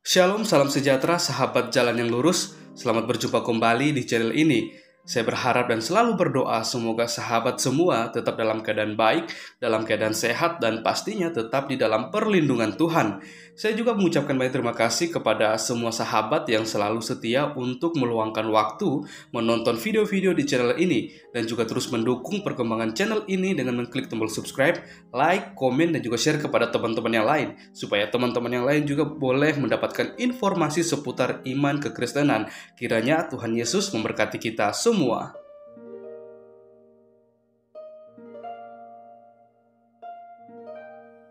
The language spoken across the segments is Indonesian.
Shalom, salam sejahtera, sahabat jalan yang lurus. Selamat berjumpa kembali di channel ini. Saya berharap dan selalu berdoa semoga sahabat semua tetap dalam keadaan baik, dalam keadaan sehat, dan pastinya tetap di dalam perlindungan Tuhan. Saya juga mengucapkan banyak terima kasih kepada semua sahabat yang selalu setia untuk meluangkan waktu menonton video-video di channel ini dan juga terus mendukung perkembangan channel ini dengan mengklik tombol subscribe, like, komen, dan juga share kepada teman-teman yang lain supaya teman-teman yang lain juga boleh mendapatkan informasi seputar iman kekristenan. Kiranya Tuhan Yesus memberkati kita semua.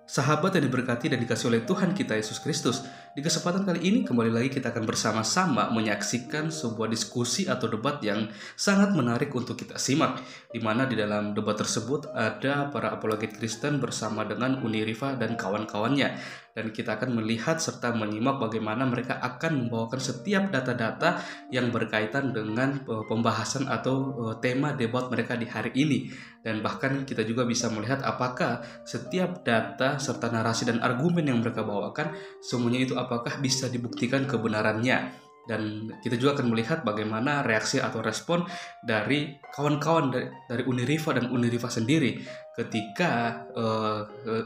Sahabat yang diberkati dan dikasih oleh Tuhan kita Yesus Kristus, di kesempatan kali ini kembali lagi kita akan bersama-sama menyaksikan sebuah diskusi atau debat yang sangat menarik untuk kita simak, di mana di dalam debat tersebut ada para apologet Kristen bersama dengan Uni Riva dan kawan-kawannya. Dan kita akan melihat serta menyimak bagaimana mereka akan membawakan setiap data-data yang berkaitan dengan pembahasan atau tema debat mereka di hari ini. Dan bahkan kita juga bisa melihat apakah setiap data serta narasi dan argumen yang mereka bawakan, semuanya itu apakah bisa dibuktikan kebenarannya. Dan kita juga akan melihat bagaimana reaksi atau respon dari kawan-kawan dari Uni Riva dan Uni Riva sendiri ketika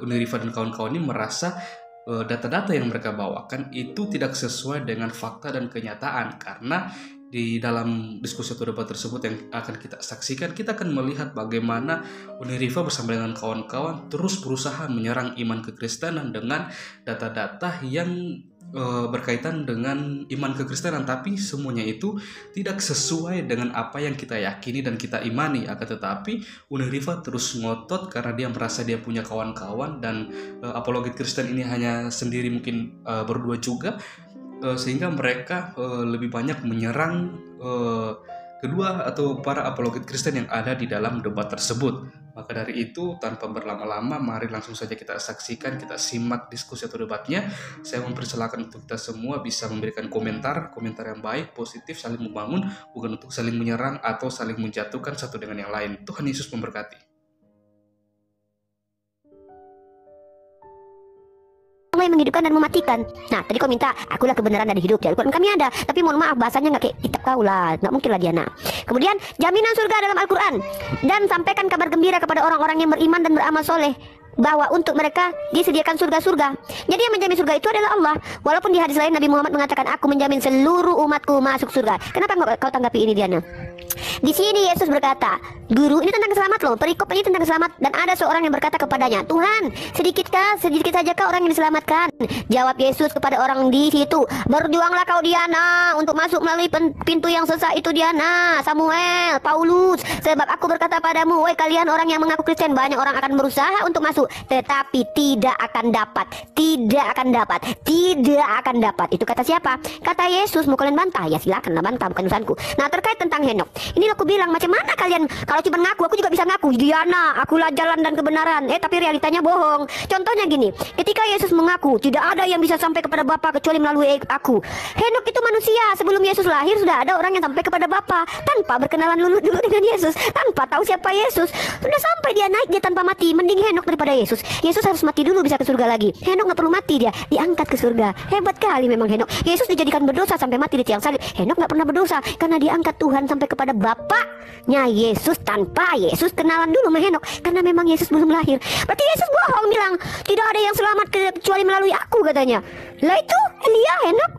Uni Riva dan kawan-kawan ini merasa data-data yang mereka bawakan itu tidak sesuai dengan fakta dan kenyataan. Karena di dalam diskusi atau debat tersebut yang akan kita saksikan, kita akan melihat bagaimana Uni Riva bersama dengan kawan-kawan terus berusaha menyerang iman kekristenan dengan data-data yang berkaitan dengan iman kekristenan, tapi semuanya itu tidak sesuai dengan apa yang kita yakini dan kita imani. Akan tetapi Uni Riva terus ngotot karena dia merasa dia punya kawan-kawan, dan apologet Kristen ini hanya sendiri, mungkin berdua juga, sehingga mereka lebih banyak menyerang kedua atau para apologet Kristen yang ada di dalam debat tersebut. Maka dari itu, tanpa berlama-lama, mari langsung saja kita saksikan, kita simak diskusi atau debatnya. Saya mempersilakan untuk kita semua bisa memberikan komentar yang baik, positif, saling membangun, bukan untuk saling menyerang atau saling menjatuhkan satu dengan yang lain. Tuhan Yesus memberkati. Yang menghidupkan dan mematikan. Nah, tadi kau minta akulah kebenaran dari hidup. Jadi kami ada, tapi mohon maaf bahasanya nggak kayak kitab kau lah, nggak mungkin lah Diana. Kemudian jaminan surga dalam Al-Quran, dan sampaikan kabar gembira kepada orang-orang yang beriman dan beramal soleh bahwa untuk mereka disediakan surga-surga. Jadi yang menjamin surga itu adalah Allah. Walaupun di hadis lain Nabi Muhammad mengatakan, aku menjamin seluruh umatku masuk surga. Kenapa kau tanggapi ini, Diana? Di sini Yesus berkata, guru, ini tentang selamat loh, perikop ini tentang selamat. Dan ada seorang yang berkata kepadanya, Tuhan, sedikit saja kah orang yang diselamatkan? Jawab Yesus kepada orang di situ, berjuanglah kau Diana untuk masuk melalui pintu yang sesak itu, Diana, Samuel, Paulus. Sebab aku berkata padamu, woi kalian orang yang mengaku Kristen, banyak orang akan berusaha untuk masuk, tetapi tidak akan dapat. Itu kata siapa? Kata Yesus. Mau kalian bantah? Ya silakanlah bantah, bukan urusanku. Nah, terkait tentang Henok, ini aku bilang, macam mana kalian kalau cuma ngaku, aku juga bisa ngaku, Diana, akulah jalan dan kebenaran. Tapi realitanya bohong. Contohnya gini, ketika Yesus mengaku tidak ada yang bisa sampai kepada Bapa kecuali melalui aku. Henok itu manusia, sebelum Yesus lahir sudah ada orang yang sampai kepada Bapa tanpa berkenalan dulu dengan Yesus, tanpa tahu siapa Yesus. Sudah sampai dia naik, dia tanpa mati. Mending Henok daripada Yesus. Yesus harus mati dulu bisa ke surga lagi. Henok nggak perlu mati, dia diangkat ke surga. Hebat kali memang Henok. Yesus dijadikan berdosa sampai mati di tiang salib. Henok nggak pernah berdosa karena diangkat Tuhan sampai kepada Bapaknya Yesus tanpa Yesus kenalan dulu sama Henok, karena memang Yesus belum lahir. Berarti Yesus bohong bilang tidak ada yang selamat kecuali melalui aku, katanya. Lah itu Elia, Henok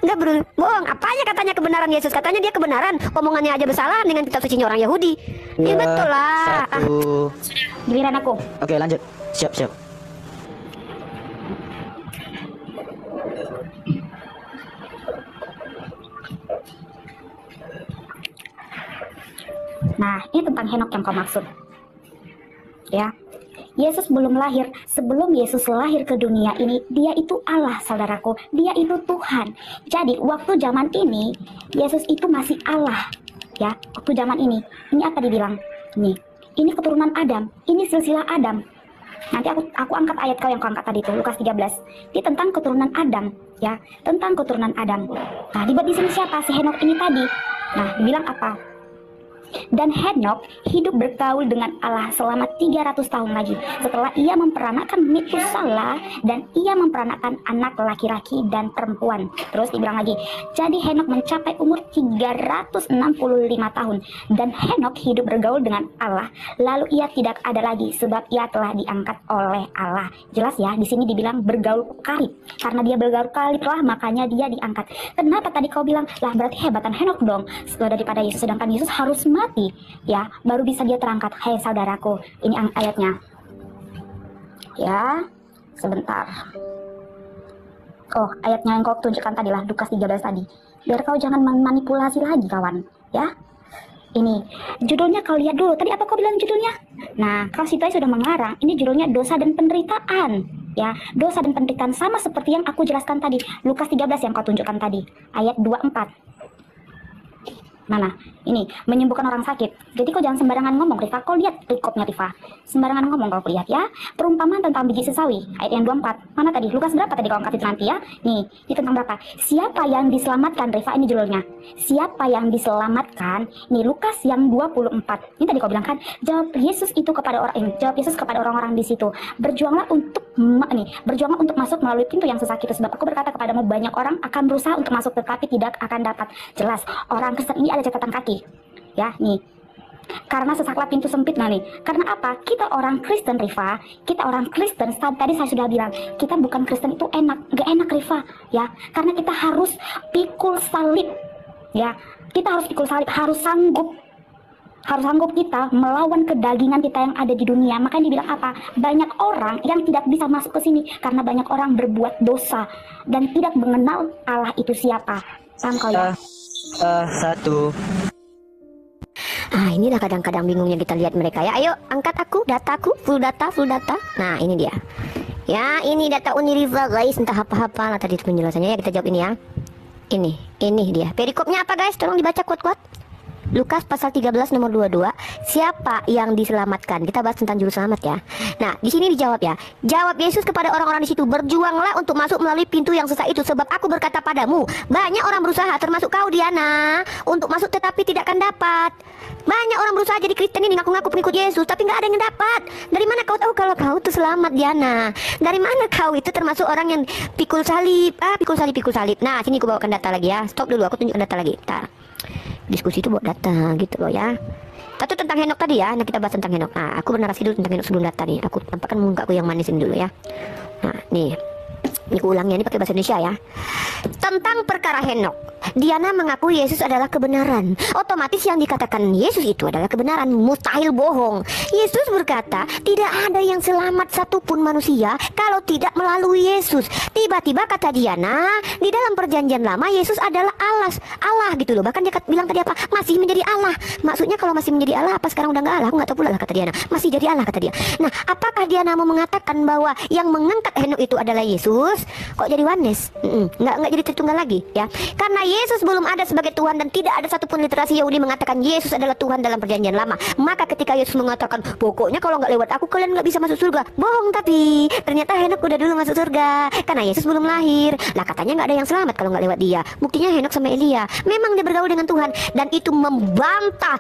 nggak bohong. Apanya katanya kebenaran Yesus? Katanya dia kebenaran, omongannya aja bersalah dengan kitab sucinya orang Yahudi. Ya betul lah. Giliran aku. Oke, lanjut. Siap. Nah, ini tentang Henok yang kau maksud. Ya, Yesus belum lahir. Sebelum Yesus lahir ke dunia ini, dia itu Allah, saudaraku. Dia itu Tuhan. Jadi, waktu zaman ini, Yesus itu masih Allah. Ya, waktu zaman ini apa dibilang? Ini keturunan Adam. Ini silsilah Adam. Nanti aku angkat ayat kau yang kau angkat tadi itu, Lukas 13. Ini tentang keturunan Adam, ya, tentang keturunan Adam. Nah, di sini siapa? Si Henok ini tadi. Nah, dibilang apa? Dan Henokh hidup bergaul dengan Allah selama 300 tahun lagi setelah ia memperanakan Metusalah dan ia memperanakan anak laki-laki dan perempuan. Terus dibilang lagi, jadi Henokh mencapai umur 365 tahun dan Henokh hidup bergaul dengan Allah, lalu ia tidak ada lagi sebab ia telah diangkat oleh Allah. Jelas ya, di sini dibilang bergaul karib. Karena dia bergaul karib lah, makanya dia diangkat. Kenapa tadi kau bilang, lah berarti hebatan Henokh dong daripada Yesus, sedangkan Yesus harus mati ya baru bisa dia terangkat. Hei saudaraku, ini ayatnya ya, sebentar. Oh, ayatnya yang kau tunjukkan tadi lah, Lukas 13 tadi, biar kau jangan memanipulasi lagi kawan ya. Ini judulnya kau lihat dulu, tadi apa kau bilang judulnya? Nah, kau situ sudah mengarang, ini judulnya dosa dan penderitaan ya, dosa dan penderitaan, sama seperti yang aku jelaskan tadi, Lukas 13 yang kau tunjukkan tadi, ayat 24. Mana? Ini, menyembuhkan orang sakit. Jadi kau jangan sembarangan ngomong, Rifa. Kau lihat perikopnya, Rifa. Sembarangan ngomong kau lihat ya. Perumpamaan tentang biji sesawi, ayat yang 24. Mana tadi? Lukas berapa tadi kau angkat itu nanti ya? Nih, ini tentang berapa? Siapa yang diselamatkan, Rifa? Ini judulnya. Siapa yang diselamatkan? Nih, Lukas yang 24. Ini tadi kau bilang kan, jawab Yesus itu kepada jawab Yesus kepada orang-orang di situ. Berjuanglah untuk berjuanglah untuk masuk melalui pintu yang sesak itu, sebab aku berkata kepadamu, banyak orang akan berusaha untuk masuk tetapi tidak akan dapat. Jelas, orang Kristen ini ada catatan kaki ya. Nih, karena sesaklah pintu sempit. Nah nih, karena apa? Kita orang Kristen, Rifa, kita orang Kristen, tadi saya sudah bilang, kita bukan Kristen itu gak enak, Rifa ya, karena kita harus pikul salib ya, kita harus pikul salib, harus sanggup kita melawan kedagingan kita yang ada di dunia. Makanya dibilang apa? Banyak orang yang tidak bisa masuk ke sini karena banyak orang berbuat dosa dan tidak mengenal Allah itu siapa. Paham kau ya? Satu. Inilah kadang-kadang bingungnya kita lihat mereka ya. Ayo angkat dataku, full data. Nah ini dia ya, ini data Uniriva guys, entah apa-apa lah tadi penjelasannya ya. Kita jawab ini ya. Ini dia perikopnya apa guys, tolong dibaca kuat-kuat. Lukas pasal 13 nomor 22. Siapa yang diselamatkan? Kita bahas tentang juru selamat ya. Nah, di sini dijawab ya. Jawab Yesus kepada orang-orang di situ, berjuanglah untuk masuk melalui pintu yang sesak itu, sebab aku berkata padamu, banyak orang berusaha, termasuk kau Diana, untuk masuk tetapi tidak akan dapat. Banyak orang berusaha jadi Kristen ini, ngaku-ngaku pengikut Yesus, tapi nggak ada yang dapat. Dari mana kau tahu kalau kau itu selamat, Diana? Dari mana kau itu termasuk orang yang pikul salib? Pikul salib. Nah, sini aku bawakan data lagi ya. Stop dulu, aku tunjukkan data lagi. Bentar. Diskusi itu buat data gitu loh ya. Satu tentang Henokh tadi ya. Nah, kita bahas tentang Henokh. Nah, aku bernarasi dulu tentang Henokh sebelum data nih. Aku tampakkan mukaku yang manis ini dulu ya. Nah, nih. Ini aku ulangnya, ini pakai bahasa Indonesia ya. Tentang perkara Henokh, Diana mengaku Yesus adalah kebenaran. Otomatis yang dikatakan Yesus itu adalah kebenaran, mustahil bohong. Yesus berkata, tidak ada yang selamat satupun manusia kalau tidak melalui Yesus. Tiba-tiba kata Diana, di dalam perjanjian lama Yesus adalah Allah gitu loh. Bahkan dia bilang tadi apa? Masih menjadi Allah. Maksudnya kalau masih menjadi Allah, apa sekarang udah nggak Allah? Aku nggak tahu pula lah, kata Diana. Masih jadi Allah, kata dia. Nah, apakah Diana mau mengatakan bahwa yang mengangkat Henokh itu adalah Yesus? Kok jadi oneness? Nggak jadi Tritunggal lagi ya. Karena Yesus belum ada sebagai Tuhan dan tidak ada satupun literasi Yahudi mengatakan Yesus adalah Tuhan dalam perjanjian lama. Maka ketika Yesus mengatakan, pokoknya kalau nggak lewat aku kalian nggak bisa masuk surga, bohong. Tapi ternyata Henokh udah dulu masuk surga karena Yesus belum lahir. Lah katanya nggak ada yang selamat kalau nggak lewat dia. Buktinya Henokh sama Elia memang dia bergaul dengan Tuhan, dan itu membantah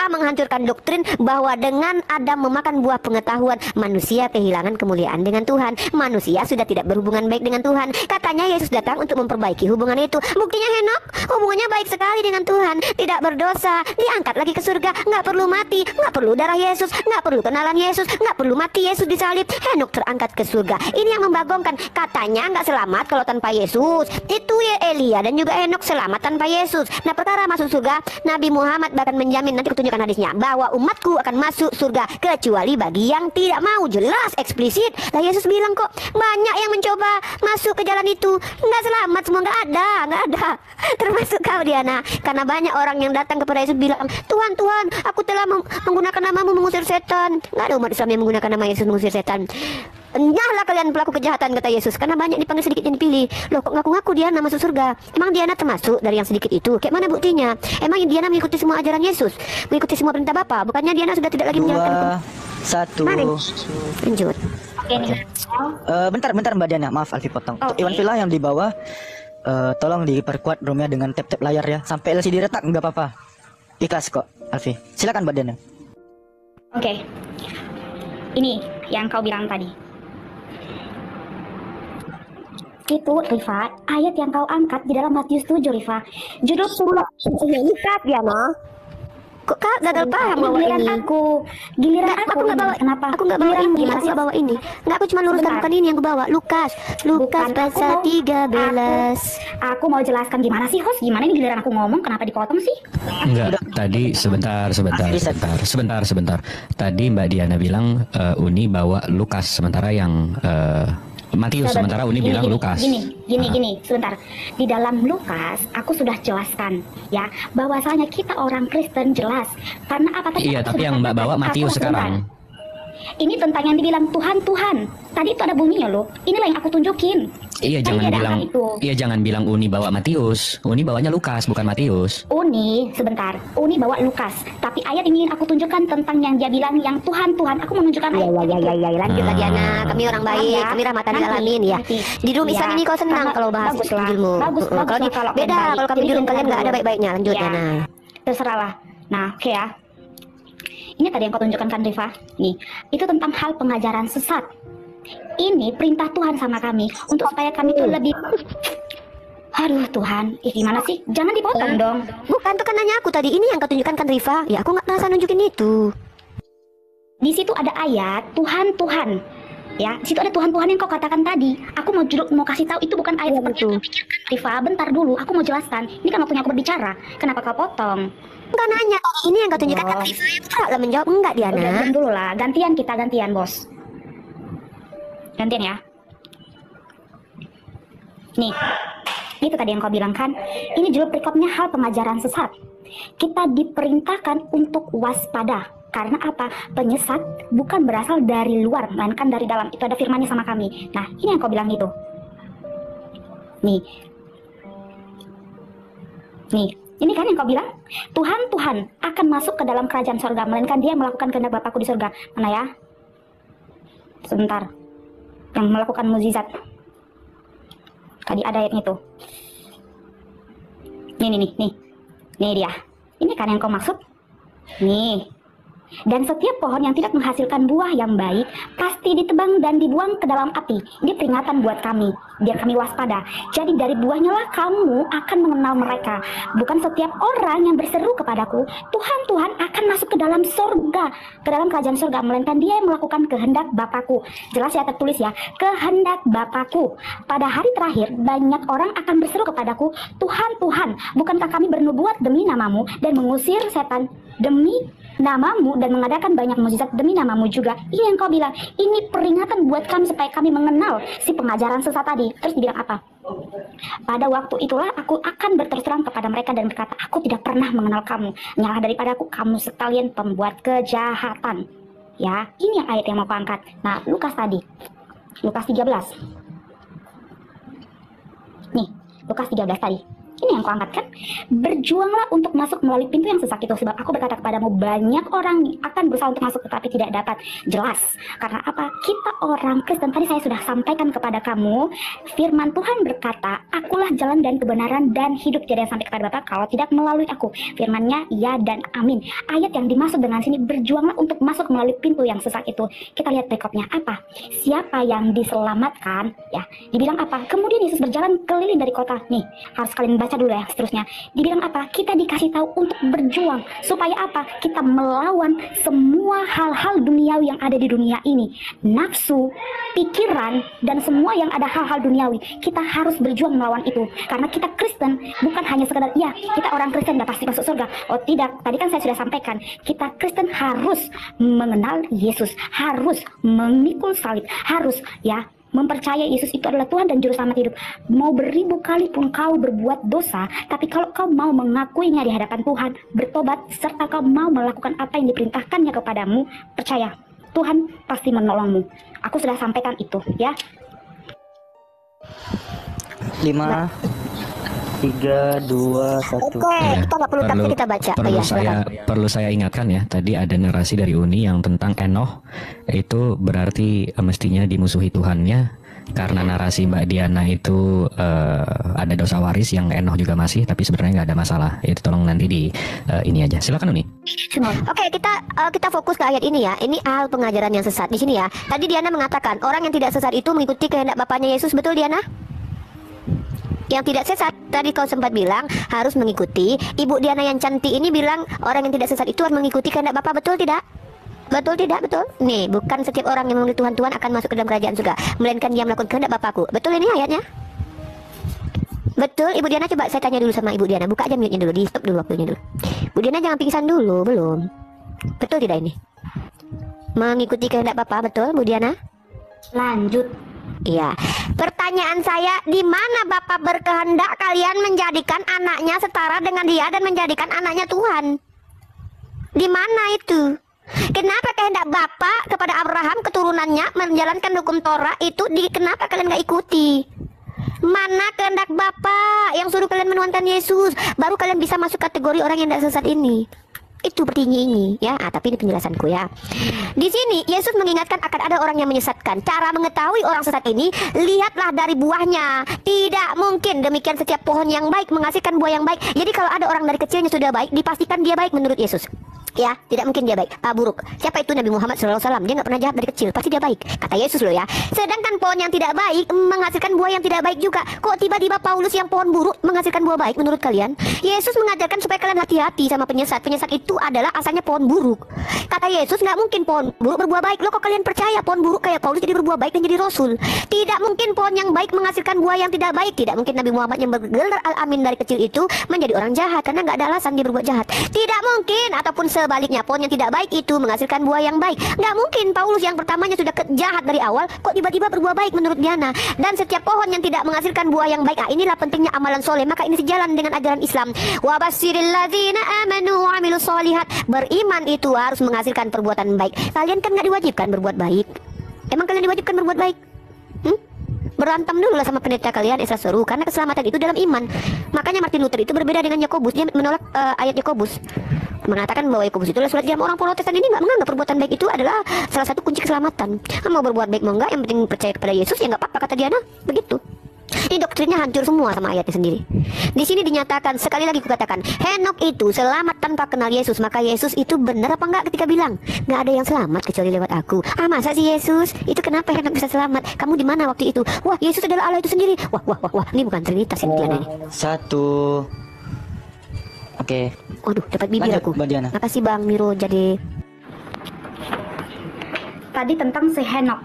menghancurkan doktrin bahwa dengan Adam memakan buah pengetahuan, manusia kehilangan kemuliaan dengan Tuhan. Manusia sudah tidak berhubungan baik dengan Tuhan. Katanya Yesus datang untuk memperbaiki hubungan itu. Buktinya Henokh hubungannya baik sekali dengan Tuhan, tidak berdosa, diangkat lagi ke surga, nggak perlu mati, nggak perlu darah Yesus, nggak perlu kenalan Yesus, nggak perlu mati Yesus disalib. Henokh terangkat ke surga. Ini yang membagongkan. Katanya nggak selamat kalau tanpa Yesus. Itu ya Elia dan juga Henokh selamat tanpa Yesus. Nah, perkara masuk surga, Nabi Muhammad bahkan menjamin, nanti aku tunjukkan hadisnya, bahwa umatku akan masuk surga kecuali bagi yang tidak mau. Jelas eksplisit. Lah Yesus bilang kok banyak yang mencoba masuk ke jalan itu, nggak selamat semua, nggak ada termasuk kau Diana. Karena banyak orang yang datang kepada Yesus bilang, Tuhan, aku telah menggunakan namamu mengusir setan. Nggak ada umat Islam yang menggunakan nama Yesus mengusir setan. Nyahlah kalian pelaku kejahatan, kata Yesus, karena banyak dipanggil sedikit yang dipilih. Loh, kok ngaku-ngaku Diana masuk surga? Emang Diana termasuk dari yang sedikit itu? Kayak mana buktinya? Emang Diana mengikuti semua ajaran Yesus, mengikuti semua perintah Bapa? Bukannya Diana sudah tidak lagi menjalankan hukum? Satu. Mari lanjut. Oke nih. Bentar Mbak Diana, maaf Alfi potong. Untuk Iwan Villa yang di bawah, tolong diperkuat roomnya dengan tap-tap layar ya. Sampai LCD retak nggak apa-apa. Ikhlas kok. Alfi. Silakan Mbak Diana. Oke. Ini yang kau bilang tadi. Itu Rifa, ayat yang kau angkat di dalam Matius 7, Rifa. Judul surat Lukas Diana. Kok Kak gagal paham bawa giliran ini? Giliran Nggak, aku aku nggak bawa. Kenapa? Aku nggak bawa ini. Aku nggak bawa ini. Nggak, aku cuma luruskan Sebentar. bukan ini yang aku bawa. Lukas Bukan, pasal aku- 13. Aku mau jelaskan gimana sih, host? Gimana ini giliran aku ngomong, kenapa dipotong sih? Enggak, tadi sebentar. Tadi Mbak Diana bilang Uni bawa Lukas, sementara yang Matius, sementara Uni bilang Lukas. Gini, sebentar. Di dalam Lukas, aku sudah jelaskan ya, bahwasanya kita orang Kristen jelas. Karena apa tadi? Iya, aku tapi sudah yang Mbak katakan, bawa Matius sekarang. Ini tentang yang dibilang Tuhan. Tadi itu ada bunyinya loh. Inilah yang aku tunjukin. Iya, Kan jangan dia ada bilang. angka itu. Iya, jangan bilang Uni bawa Matius. Uni bawanya Lukas, bukan Matius. Uni bawa Lukas. Tapi ayat ini aku tunjukkan tentang yang dia bilang yang Tuhan. Aku menunjukkan ayat itu. Ya, lanjut lah Diana. Kami orang baik, Ya. kami rahmatan lil Nanti, alamin ya. nanti. Di room Islam Ya, ini kau senang karena kalau bahas bagus lah. ilmu. Bagus Kalau lah di, kalau beda, baik. kalau kami Jadi di room kita kalian nggak ada dulu. baik-baiknya. Lanjut Ya. Diana. Terserah lah. Nah, oke ya. Ini tadi yang kau tunjukkan kan Rifa. Nih, itu tentang hal pengajaran sesat. Ini perintah Tuhan sama kami untuk supaya kami tuh lebih. Aduh Tuhan, gimana sih? Jangan dipotong dong. Bukan, tuh kan nanya aku tadi. Ini yang kau tunjukkan kan Rifa. Ya aku nggak merasa nunjukin itu. Di situ ada ayat Tuhan. Ya, di situ ada Tuhan yang kau katakan tadi. Aku mau kasih tahu itu bukan ayat seperti yang kau pikirkan, Rifa. Bentar dulu, aku mau jelaskan. Ini kan waktunya aku berbicara. Kenapa kau potong? Enggak nanya. Ini yang kau tunjukkan kan Oh. Rifa. Aku lah menjawab enggak Udah, Diana. diam dulu lah. Gantian bos. Gantian ya. Nih, itu tadi yang kau bilang kan. Ini judul perikopnya hal pengajaran sesat. Kita diperintahkan untuk waspada. Karena apa? Penyesat bukan berasal dari luar, melainkan dari dalam. Itu ada firmannya sama kami. Nah, ini yang kau bilang itu. Nih, ini kan yang kau bilang, Tuhan akan masuk ke dalam kerajaan sorga, melainkan dia melakukan kehendak Bapakku di sorga. Mana ya? Sebentar. Yang melakukan mukjizat. Tadi ada ayatnya tuh. Nih dia. Ini kan yang kau maksud? Nih. Dan setiap pohon yang tidak menghasilkan buah yang baik pasti ditebang dan dibuang ke dalam api. Ini peringatan buat kami, biar kami waspada. Jadi dari buahnya lah kamu akan mengenal mereka. Bukan setiap orang yang berseru kepadaku, Tuhan akan masuk ke dalam surga, ke dalam kerajaan surga, melainkan dia yang melakukan kehendak Bapakku. Jelas ya, tertulis ya, kehendak Bapakku. Pada hari terakhir banyak orang akan berseru kepadaku, Tuhan, bukankah kami bernubuat demi namamu dan mengusir setan demi namamu dan mengadakan banyak mukjizat demi namamu juga. Ini yang kau bilang, ini peringatan buat kami supaya kami mengenal si pengajaran sesat tadi. Terus dibilang apa? Pada waktu itulah aku akan berterus terang kepada mereka dan berkata, aku tidak pernah mengenal kamu. Nyala daripada aku, kamu sekalian pembuat kejahatan. Ya, ini yang ayat yang mau aku angkat. Nah, Lukas tadi, Lukas 13. Nih, Lukas 13 tadi. Ini yang kau angkat kan? Berjuanglah untuk masuk melalui pintu yang sesak itu. Sebab aku berkata kepadamu, banyak orang akan berusaha untuk masuk tetapi tidak dapat. Jelas. Karena apa? Kita orang Kristen, tadi saya sudah sampaikan kepada kamu, firman Tuhan berkata, akulah jalan dan kebenaran dan hidup. Tidak ada yang sampai kepada Bapa kalau tidak melalui aku. Firmannya ya dan amin. Ayat yang dimaksud dengan sini, berjuanglah untuk masuk melalui pintu yang sesak itu. Kita lihat berikutnya apa? Siapa yang diselamatkan? Ya, dibilang apa? Kemudian Yesus berjalan keliling dari kota. Nih, harus kalian baca dulu ya seterusnya. Dibilang apa? Kita dikasih tahu untuk berjuang supaya apa? Kita melawan semua hal-hal duniawi yang ada di dunia ini. Nafsu, pikiran, dan semua yang ada hal-hal duniawi. Kita harus berjuang melawan itu. Karena kita Kristen bukan hanya sekedar ya, kita orang Kristen udah pasti masuk surga. Oh tidak, tadi kan saya sudah sampaikan. Kita Kristen harus mengenal Yesus, harus memikul salib, harus ya mempercayai Yesus itu adalah Tuhan dan Juru Selamat hidup. Mau beribu kali pun kau berbuat dosa, tapi kalau kau mau mengakuinya di hadapan Tuhan, bertobat, serta kau mau melakukan apa yang diperintahkannya kepadamu, percaya, Tuhan pasti menolongmu. Aku sudah sampaikan itu, ya. 5, 3, 2, 1. Oke, kita nggak perlu tafsir, kita baca. Oh, iya, silakan. Perlu saya ingatkan ya, tadi ada narasi dari Uni yang tentang Enoh, itu berarti mestinya dimusuhi Tuhannya, karena narasi Mbak Diana itu ada dosa waris yang Enoch juga masih, tapi sebenarnya nggak ada masalah. Itu tolong nanti di ini aja. Silakan Uni. Oke, kita fokus ke ayat ini ya. Ini hal pengajaran yang sesat di sini ya. Tadi Diana mengatakan orang yang tidak sesat itu mengikuti kehendak Bapaknya Yesus, betul Diana? Yang tidak sesat tadi kau sempat bilang harus mengikuti. Ibu Diana yang cantik ini bilang orang yang tidak sesat itu harus mengikuti kehendak Bapa, betul tidak? Betul tidak? Betul. Nih, bukan setiap orang yang memenuhi Tuhan akan masuk ke dalam kerajaan surga, melainkan dia melakukan kehendak Bapakku. Betul ini ayatnya? Betul, Ibu Diana. Coba saya tanya dulu sama Ibu Diana. Buka aja mute-nya dulu, di stop dulu waktunya dulu. Bu Diana jangan pingsan dulu, belum. Betul tidak ini? Mengikuti kehendak Bapa, betul Bu Diana? Lanjut. Iya. Pertanyaan saya, di mana Bapak berkehendak kalian menjadikan anaknya setara dengan dia dan menjadikan anaknya Tuhan? Di mana itu? Kenapa kehendak Bapak kepada Abraham keturunannya menjalankan hukum Torah itu kenapa kalian gak ikuti? Mana kehendak Bapak yang suruh kalian menuhankan Yesus, baru kalian bisa masuk kategori orang yang tidak sesat ini. Itu bertinggi ini ya. Tapi ini penjelasanku ya. Di sini Yesus mengingatkan akan ada orang yang menyesatkan. Cara mengetahui orang sesat ini, lihatlah dari buahnya. Tidak mungkin demikian setiap pohon yang baik menghasilkan buah yang baik. Jadi kalau ada orang dari kecilnya sudah baik, dipastikan dia baik menurut Yesus. Ya, tidak mungkin dia baik, buruk. Siapa itu Nabi Muhammad SAW? Dia nggak pernah jahat dari kecil, pasti dia baik. Kata Yesus loh ya. Sedangkan pohon yang tidak baik menghasilkan buah yang tidak baik juga. Kok tiba-tiba Paulus yang pohon buruk menghasilkan buah baik menurut kalian? Yesus mengajarkan supaya kalian hati-hati sama penyesat. Penyesat itu adalah asalnya pohon buruk. Kata Yesus, nggak mungkin pohon buruk berbuah baik. Loh, kok kalian percaya pohon buruk kayak Paulus jadi berbuah baik dan jadi rasul? Tidak mungkin pohon yang baik menghasilkan buah yang tidak baik. Tidak mungkin Nabi Muhammad yang bergelar Al-Amin dari kecil itu menjadi orang jahat, karena nggak ada alasan dia berbuat jahat. Tidak mungkin, ataupun sebaliknya, pohon yang tidak baik itu menghasilkan buah yang baik. Nggak mungkin Paulus yang pertamanya sudah jahat dari awal, kok tiba-tiba berbuah baik menurut Diana. Dan setiap pohon yang tidak menghasilkan buah yang baik, inilah pentingnya amalan soleh. Maka ini sejalan dengan ajaran Islam. Wa basyiril ladzina amanu wa amilus sholihat. Beriman itu harus menghasilkan perbuatan baik. Kalian kan nggak diwajibkan berbuat baik. Emang kalian diwajibkan berbuat baik? Berantem dulu lah sama pendeta kalian, Esra Soru, karena keselamatan itu dalam iman. Makanya Martin Luther itu berbeda dengan Yakobus. Dia menolak ayat Yakobus, mengatakan bahwa Yakobus itu adalah surat jam. Orang Protestan ini nggak menganggap perbuatan baik itu adalah salah satu kunci keselamatan. Mau berbuat baik mau enggak, yang penting percaya kepada Yesus ya nggak apa-apa, kata Diana. Begitu. Ini doktrinnya hancur semua sama ayatnya sendiri. Di sini dinyatakan, sekali lagi kukatakan, Henok itu selamat tanpa kenal Yesus. Maka Yesus itu benar apa enggak ketika bilang nggak ada yang selamat kecuali lewat aku? Masa sih Yesus? Itu kenapa Henok bisa selamat? Kamu di mana waktu itu? Wah, Yesus adalah Allah itu sendiri. Wah, ini bukan Trinitas ini Diana ini. Satu. Oke. Waduh, dapat bibir Lanjut, aku. Mbak Diana. Makasih Bang Miro jadi. Tadi tentang si Henok.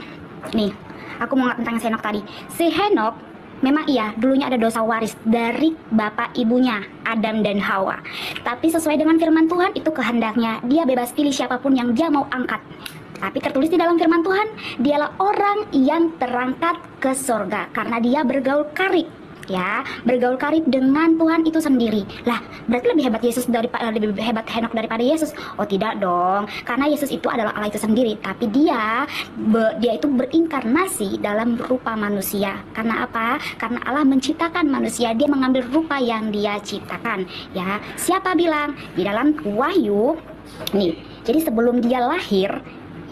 Nih, aku mau nggak tentang si Henok tadi. Si Henok memang iya, dulunya ada dosa waris dari bapak ibunya, Adam dan Hawa. Tapi sesuai dengan firman Tuhan, itu kehendaknya. Dia bebas pilih siapapun yang dia mau angkat. Tapi tertulis di dalam firman Tuhan, dialah orang yang terangkat ke surga karena dia bergaul karib. Ya, bergaul karib dengan Tuhan itu sendiri. Lah, berarti lebih hebat lebih hebat Henok daripada Yesus? Oh tidak dong, karena Yesus itu adalah Allah itu sendiri. Tapi dia itu berinkarnasi dalam rupa manusia. Karena apa? Karena Allah menciptakan manusia, dia mengambil rupa yang dia ciptakan. Ya, siapa bilang? Di dalam Wahyu, nih. Jadi sebelum dia lahir,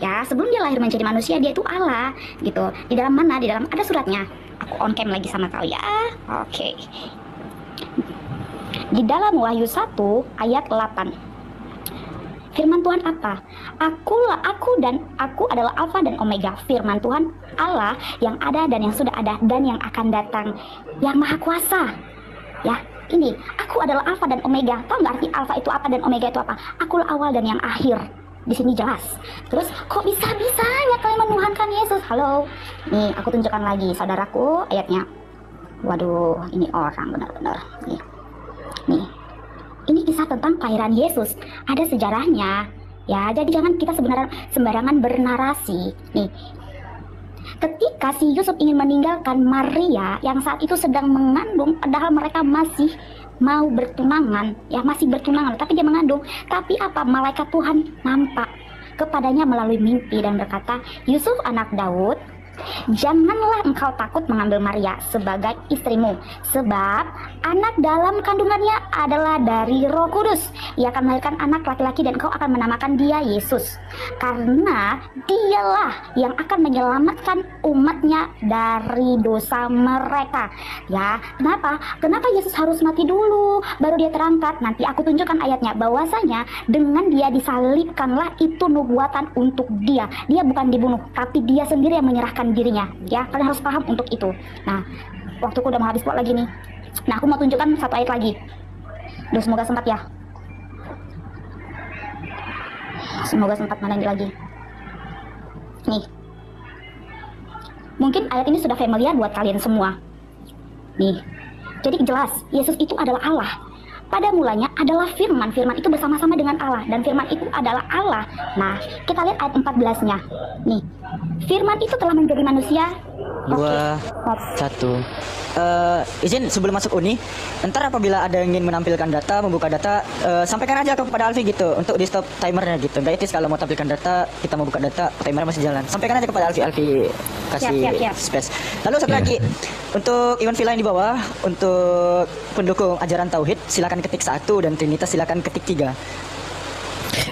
ya sebelum dia lahir menjadi manusia, dia itu Allah, gitu. Di dalam mana? Di dalam ada suratnya. Aku on cam lagi sama kau ya. Oke. Di dalam Wahyu 1 ayat 8. Firman Tuhan apa? Aku adalah Alfa dan Omega. Firman Tuhan Allah yang ada dan yang sudah ada dan yang akan datang, yang maha kuasa. Ya, ini aku adalah Alfa dan Omega. Tahu nggak arti Alfa itu apa dan Omega itu apa? Akulah awal dan yang akhir. Di sini jelas. Terus kok bisa-bisanya kalian menuhankan Yesus? Halo. Nih, aku tunjukkan lagi saudaraku ayatnya. Waduh, ini orang benar-benar. Nih. Ini kisah tentang kelahiran Yesus. Ada sejarahnya. Ya, jadi jangan kita sembarangan bernarasi. Nih. Ketika si Yusuf ingin meninggalkan Maria yang saat itu sedang mengandung, padahal mereka masih mau bertunangan, ya masih bertunangan, tapi dia mengandung. Tapi apa? Malaikat Tuhan nampak kepadanya melalui mimpi dan berkata, Yusuf anak Daud, Janganlah engkau takut mengambil Maria sebagai istrimu, sebab anak dalam kandungannya adalah dari Roh Kudus. Ia akan melahirkan anak laki-laki dan engkau akan menamakan dia Yesus, karena dialah yang akan menyelamatkan umatnya dari dosa mereka. Ya, kenapa Yesus harus mati dulu baru dia terangkat? Nanti aku tunjukkan ayatnya, bahwasanya dengan dia disalibkanlah itu nubuatan untuk dia. Dia bukan dibunuh, tapi dia sendiri yang menyerahkan dirinya. Ya, kalian harus paham untuk itu. Nah, waktuku udah mau habis buat lagi nih. Nah, aku mau tunjukkan satu ayat lagi. Duh, semoga sempat ya. Semoga sempat, mana ini lagi. Nih. Mungkin ayat ini sudah familiar buat kalian semua. Nih. Jadi jelas, Yesus itu adalah Allah. Pada mulanya adalah firman. Firman itu bersama-sama dengan Allah, dan firman itu adalah Allah. Nah, kita lihat ayat 14-nya. Nih. Firman itu telah menjadi manusia. 2, 1. Izin sebelum masuk Uni, ntar apabila ada yang ingin menampilkan data, membuka data, sampaikan aja kepada Alfi gitu untuk di stop timernya gitu. Gak etis kalau mau tampilkan data, kita mau buka data, timernya masih jalan. Sampaikan aja kepada Alfi kasih Siap. space. Lalu satu lagi untuk Iwan Villa yang di bawah, untuk pendukung ajaran Tauhid silakan ketik 1 dan Trinitas silakan ketik 3.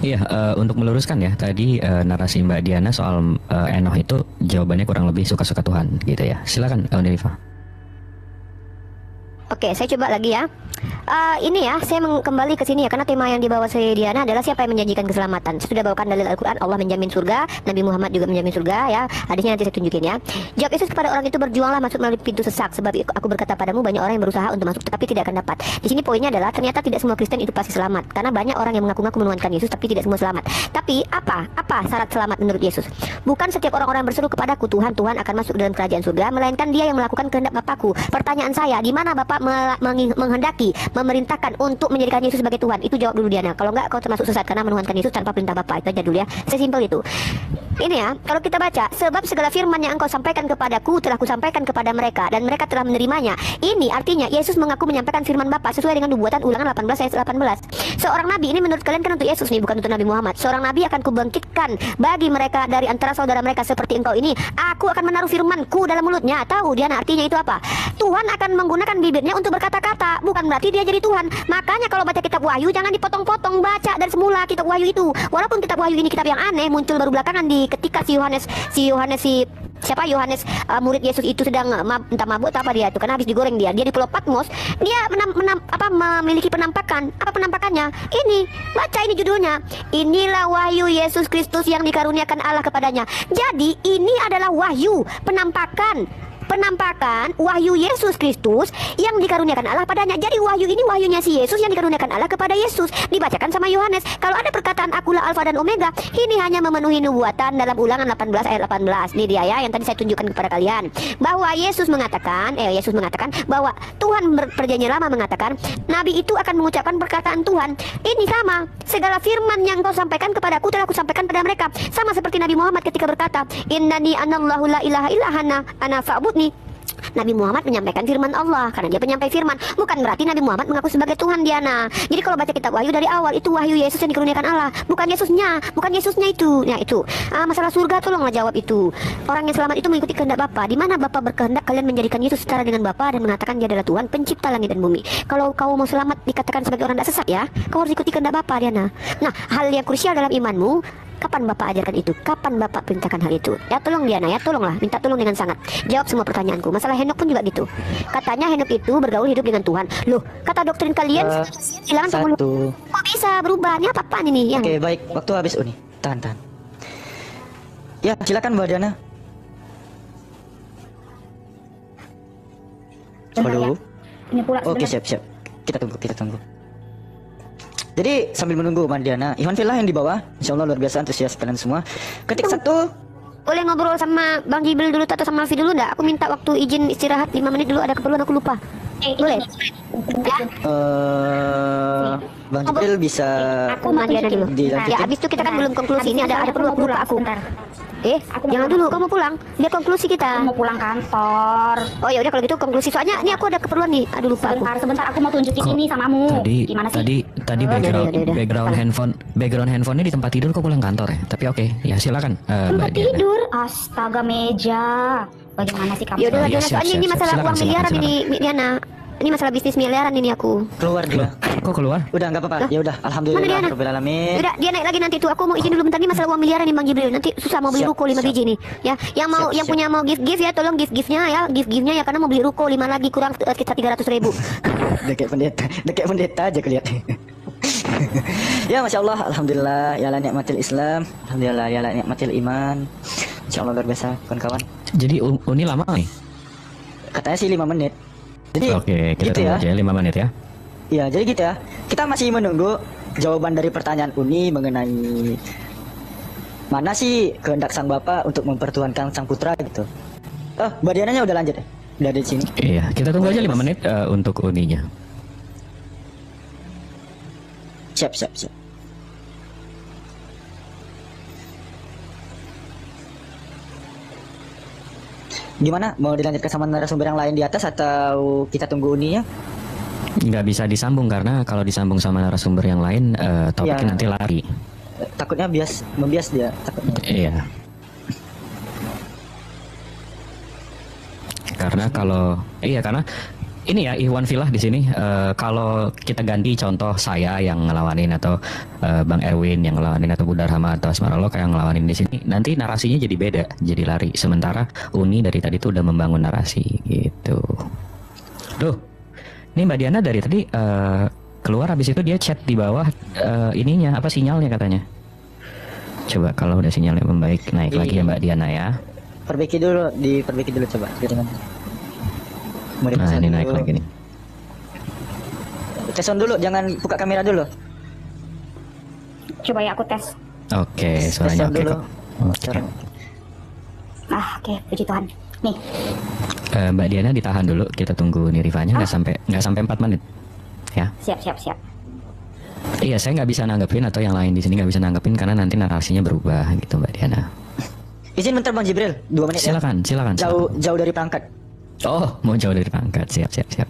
Iya, untuk meluruskan ya, tadi narasi Mbak Diana soal Enoch itu jawabannya kurang lebih suka-suka Tuhan gitu ya. Silakan Rifa. Oke, saya coba lagi ya. Ini ya, saya kembali ke sini ya, karena tema yang dibawa saya Diana adalah siapa yang menjanjikan keselamatan. Saya sudah bawakan dalil Al-Quran, Allah menjamin surga, Nabi Muhammad juga menjamin surga ya. Hadisnya nanti saya tunjukin ya. Jawab Yesus kepada orang itu, berjuanglah masuk melalui pintu sesak, sebab aku berkata padamu banyak orang yang berusaha untuk masuk tetapi tidak akan dapat. Di sini poinnya adalah ternyata tidak semua Kristen itu pasti selamat, karena banyak orang yang mengaku-ngaku menuhankan Yesus tapi tidak semua selamat. Tapi apa syarat selamat menurut Yesus? Bukan setiap orang-orang berseru kepadaku Tuhan, Tuhan akan masuk dalam kerajaan surga, melainkan dia yang melakukan kehendak Bapakku. Pertanyaan saya, di mana Bapak menghendaki, memerintahkan untuk menjadikan Yesus sebagai Tuhan? Itu jawab dulu Diana. Kalau enggak, kau termasuk sesat karena menuhankan Yesus tanpa perintah Bapa. Itu aja dulu ya. Sesimpel itu. Ini ya, kalau kita baca, sebab segala firman yang engkau sampaikan kepadaku telah kusampaikan kepada mereka dan mereka telah menerimanya. Ini artinya Yesus mengaku menyampaikan firman Bapa sesuai dengan nubuatan Ulangan 18 ayat 18. Seorang nabi, ini menurut kalian kan untuk Yesus nih, bukan untuk Nabi Muhammad. Seorang nabi akan kubangkitkan bagi mereka dari antara saudara mereka seperti engkau ini. Aku akan menaruh firmanku dalam mulutnya. Tahu Diana artinya itu apa? Tuhan akan menggunakan bibirnya untuk berkata-kata, bukan berarti dia jadi Tuhan. Makanya kalau baca kitab Wahyu jangan dipotong-potong, baca dari semula kitab Wahyu itu. Walaupun kitab Wahyu ini kitab yang aneh, muncul baru belakangan ketika Yohanes murid Yesus itu sedang entah mabuk atau apa dia itu, karena habis digoreng dia di Pulau Patmos. Dia memiliki penampakan. Apa penampakannya? Ini, baca ini judulnya. Inilah wahyu Yesus Kristus yang dikaruniakan Allah kepadanya. Jadi ini adalah wahyu, penampakan wahyu Yesus Kristus yang dikaruniakan Allah padanya. Jadi wahyu ini wahyunya si Yesus yang dikaruniakan Allah kepada Yesus. Dibacakan sama Yohanes. Kalau ada perkataan akulah Alfa dan Omega, ini hanya memenuhi nubuatan dalam Ulangan 18 ayat 18. Ini dia ya yang tadi saya tunjukkan kepada kalian, bahwa Yesus mengatakan bahwa Tuhan perjanjian lama mengatakan nabi itu akan mengucapkan perkataan Tuhan. Ini sama, segala firman yang kau sampaikan kepadaku telah kusampaikan pada mereka. Sama seperti Nabi Muhammad ketika berkata, innani anallahu la ilaha illa ana fa'budni. Nabi Muhammad menyampaikan firman Allah karena dia penyampai firman. Bukan berarti Nabi Muhammad mengaku sebagai Tuhan, Diana. Jadi kalau baca kitab Wahyu dari awal, itu wahyu Yesus yang dikaruniakan Allah, bukan Yesusnya itu. Nah itu masalah surga, tolonglah jawab itu. Orang yang selamat itu mengikuti kehendak Bapa. Di mana Bapa berkehendak, kalian menjadikan Yesus setara dengan Bapa dan mengatakan dia adalah Tuhan pencipta langit dan bumi. Kalau kau mau selamat dikatakan sebagai orang tidak sesat ya, kau harus ikuti kehendak Bapa, Diana. Nah, hal yang krusial dalam imanmu, kapan Bapak ajarkan itu? Kapan Bapak perintahkan hal itu? Ya tolong Diana ya, tolonglah, minta tolong dengan sangat. Jawab semua pertanyaanku. Masalah Henok pun juga gitu. Katanya Henok itu bergaul hidup dengan Tuhan. Loh, kata doktrin kalian hilangan penghulu. Kok bisa berubah? Ini apa-apaan ini? Oke, baik. Waktu habis Uni. Tahan. Ya, silakan Mbak Diana. Halo. Ini pula. Oke, siap. Kita tunggu. Jadi sambil menunggu Mbak Diana, Iwan Villa yang di bawah, insya Allah luar biasa antusias kalian semua. Ketik 1. Boleh ngobrol sama Bang Jibril dulu atau sama Alfi dulu enggak? Aku minta waktu izin istirahat 5 menit dulu, ada keperluan aku lupa. Boleh? Bang Jibril bisa Aku sama Diana dulu. dilanjutin. Ya, abis itu kita kan belum konklusi. Ini ada perlu aku lupa aku. Aku mau Jangan pulang. dulu, kamu pulang. Lihat konklusi Aku kita. mau pulang kantor. Oh ya udah kalau gitu konklusi. Soalnya ini aku ada keperluan nih. Aduh lupa aku. Sebentar, aku mau tunjukin Kok ini samamu. Tadi Gimana sih? tadi Oh, udah. background handphonenya di tempat tidur kok pulang kantor ya. Tapi oke, ya silakan Mbak Tempat Diana. tidur. Astaga, meja. Bagaimana sih kamu? Ya udah Oh, iya, Diana, siap, soalnya siap, ini siap. masalah Silakan, uang silakan, miliaran silakan. ini Diana. Ini masalah bisnis miliaran ini aku. Keluar dia. Kok keluar? Udah nggak apa-apa. Lah, Ya udah, Mana alhamdulillah Diana? rabbil alamin. Udah dia naik lagi nanti tuh. Aku mau izin dulu bentar, ini masalah uang miliaran nih Bang Jibril. Nanti susah mau beli Siap, ruko 5 siap. biji nih. Ya, yang mau Siap, yang siap. punya mau gift ya tolong giftnya ya, giftnya ya karena mau beli ruko 5 lagi kurang sekitar 300.000. Dekat pendeta aja kelihatan. Ya masya Allah, alhamdulillah, ya la nikmatil Islam, alhamdulillah ya la nikmatil iman. Insya Allah luar biasa kawan-kawan. Jadi Uni lama nih. Katanya sih 5 menit. Jadi Oke, kita gitu tunggu ya. aja 5 menit ya. Ya, jadi gitu ya. Kita masih menunggu jawaban dari pertanyaan Uni mengenai mana sih kehendak sang bapak untuk mempertuhankan sang putra gitu. Oh, Mbak Diananya udah lanjut ya? Udah di sini. Iya, kita tunggu aja 5 menit untuk Uninya. Siap, siap, siap. Gimana? Mau dilanjutkan sama narasumber yang lain di atas atau kita tunggu Uninya? Nggak bisa disambung karena kalau disambung sama narasumber yang lain topiknya Ya. nanti lari. Takutnya membias dia takutnya. Iya. Karena ini ya Iwan Filah di sini kalau kita ganti contoh saya yang ngelawanin atau Bang Erwin yang ngelawanin atau Budha Rahma atau Asmarallah yang ngelawanin di sini nanti narasinya jadi beda, jadi lari. Sementara Uni dari tadi tuh udah membangun narasi gitu. Duh. Ini Mbak Diana dari tadi keluar habis itu dia chat di bawah ininya apa sinyalnya katanya. Coba kalau udah sinyalnya membaik naik lagi ya Mbak Diana ya. Diperbaiki dulu coba. Mau Nah dipasang ini naik dulu. lagi nih. Tes on dulu, jangan buka kamera dulu. Coba ya aku tes. Oke, Tes suaranya on oke dulu. kok. Oke. Suara- Oke, puji Tuhan. Nih, Mbak Diana ditahan dulu, kita tunggu Nirifanya nggak sampai 4 menit. Ya. siap. Iya, saya nggak bisa nanggepin atau yang lain di sini nggak bisa nanggepin karena nanti narasinya berubah gitu Mbak Diana. Izin bentar Bang Jibril, 2 menit ya. Silakan. Jauh dari perangkat. Oh, mau jauh dari pangkat. Siap.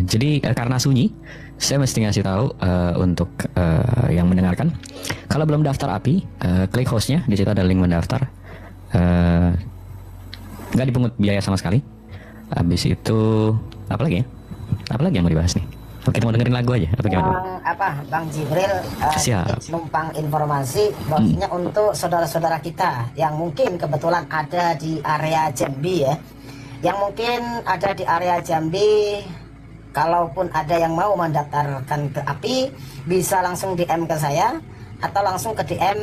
Jadi karena sunyi, saya mesti ngasih tahu untuk yang mendengarkan. Kalau belum daftar API, klik hostnya. Di situ ada link mendaftar. Nggak dipungut biaya sama sekali. Habis itu apa lagi ya? Apa lagi yang mau dibahas nih? Oke, kita mau dengerin lagu aja. Apa gimana? Bang Jibril Siap. numpang informasi bahwasanya untuk saudara-saudara kita yang mungkin kebetulan ada di area Jambi ya, yang mungkin ada di area Jambi, kalaupun ada yang mau mendaftarkan ke API bisa langsung DM ke saya atau langsung ke DM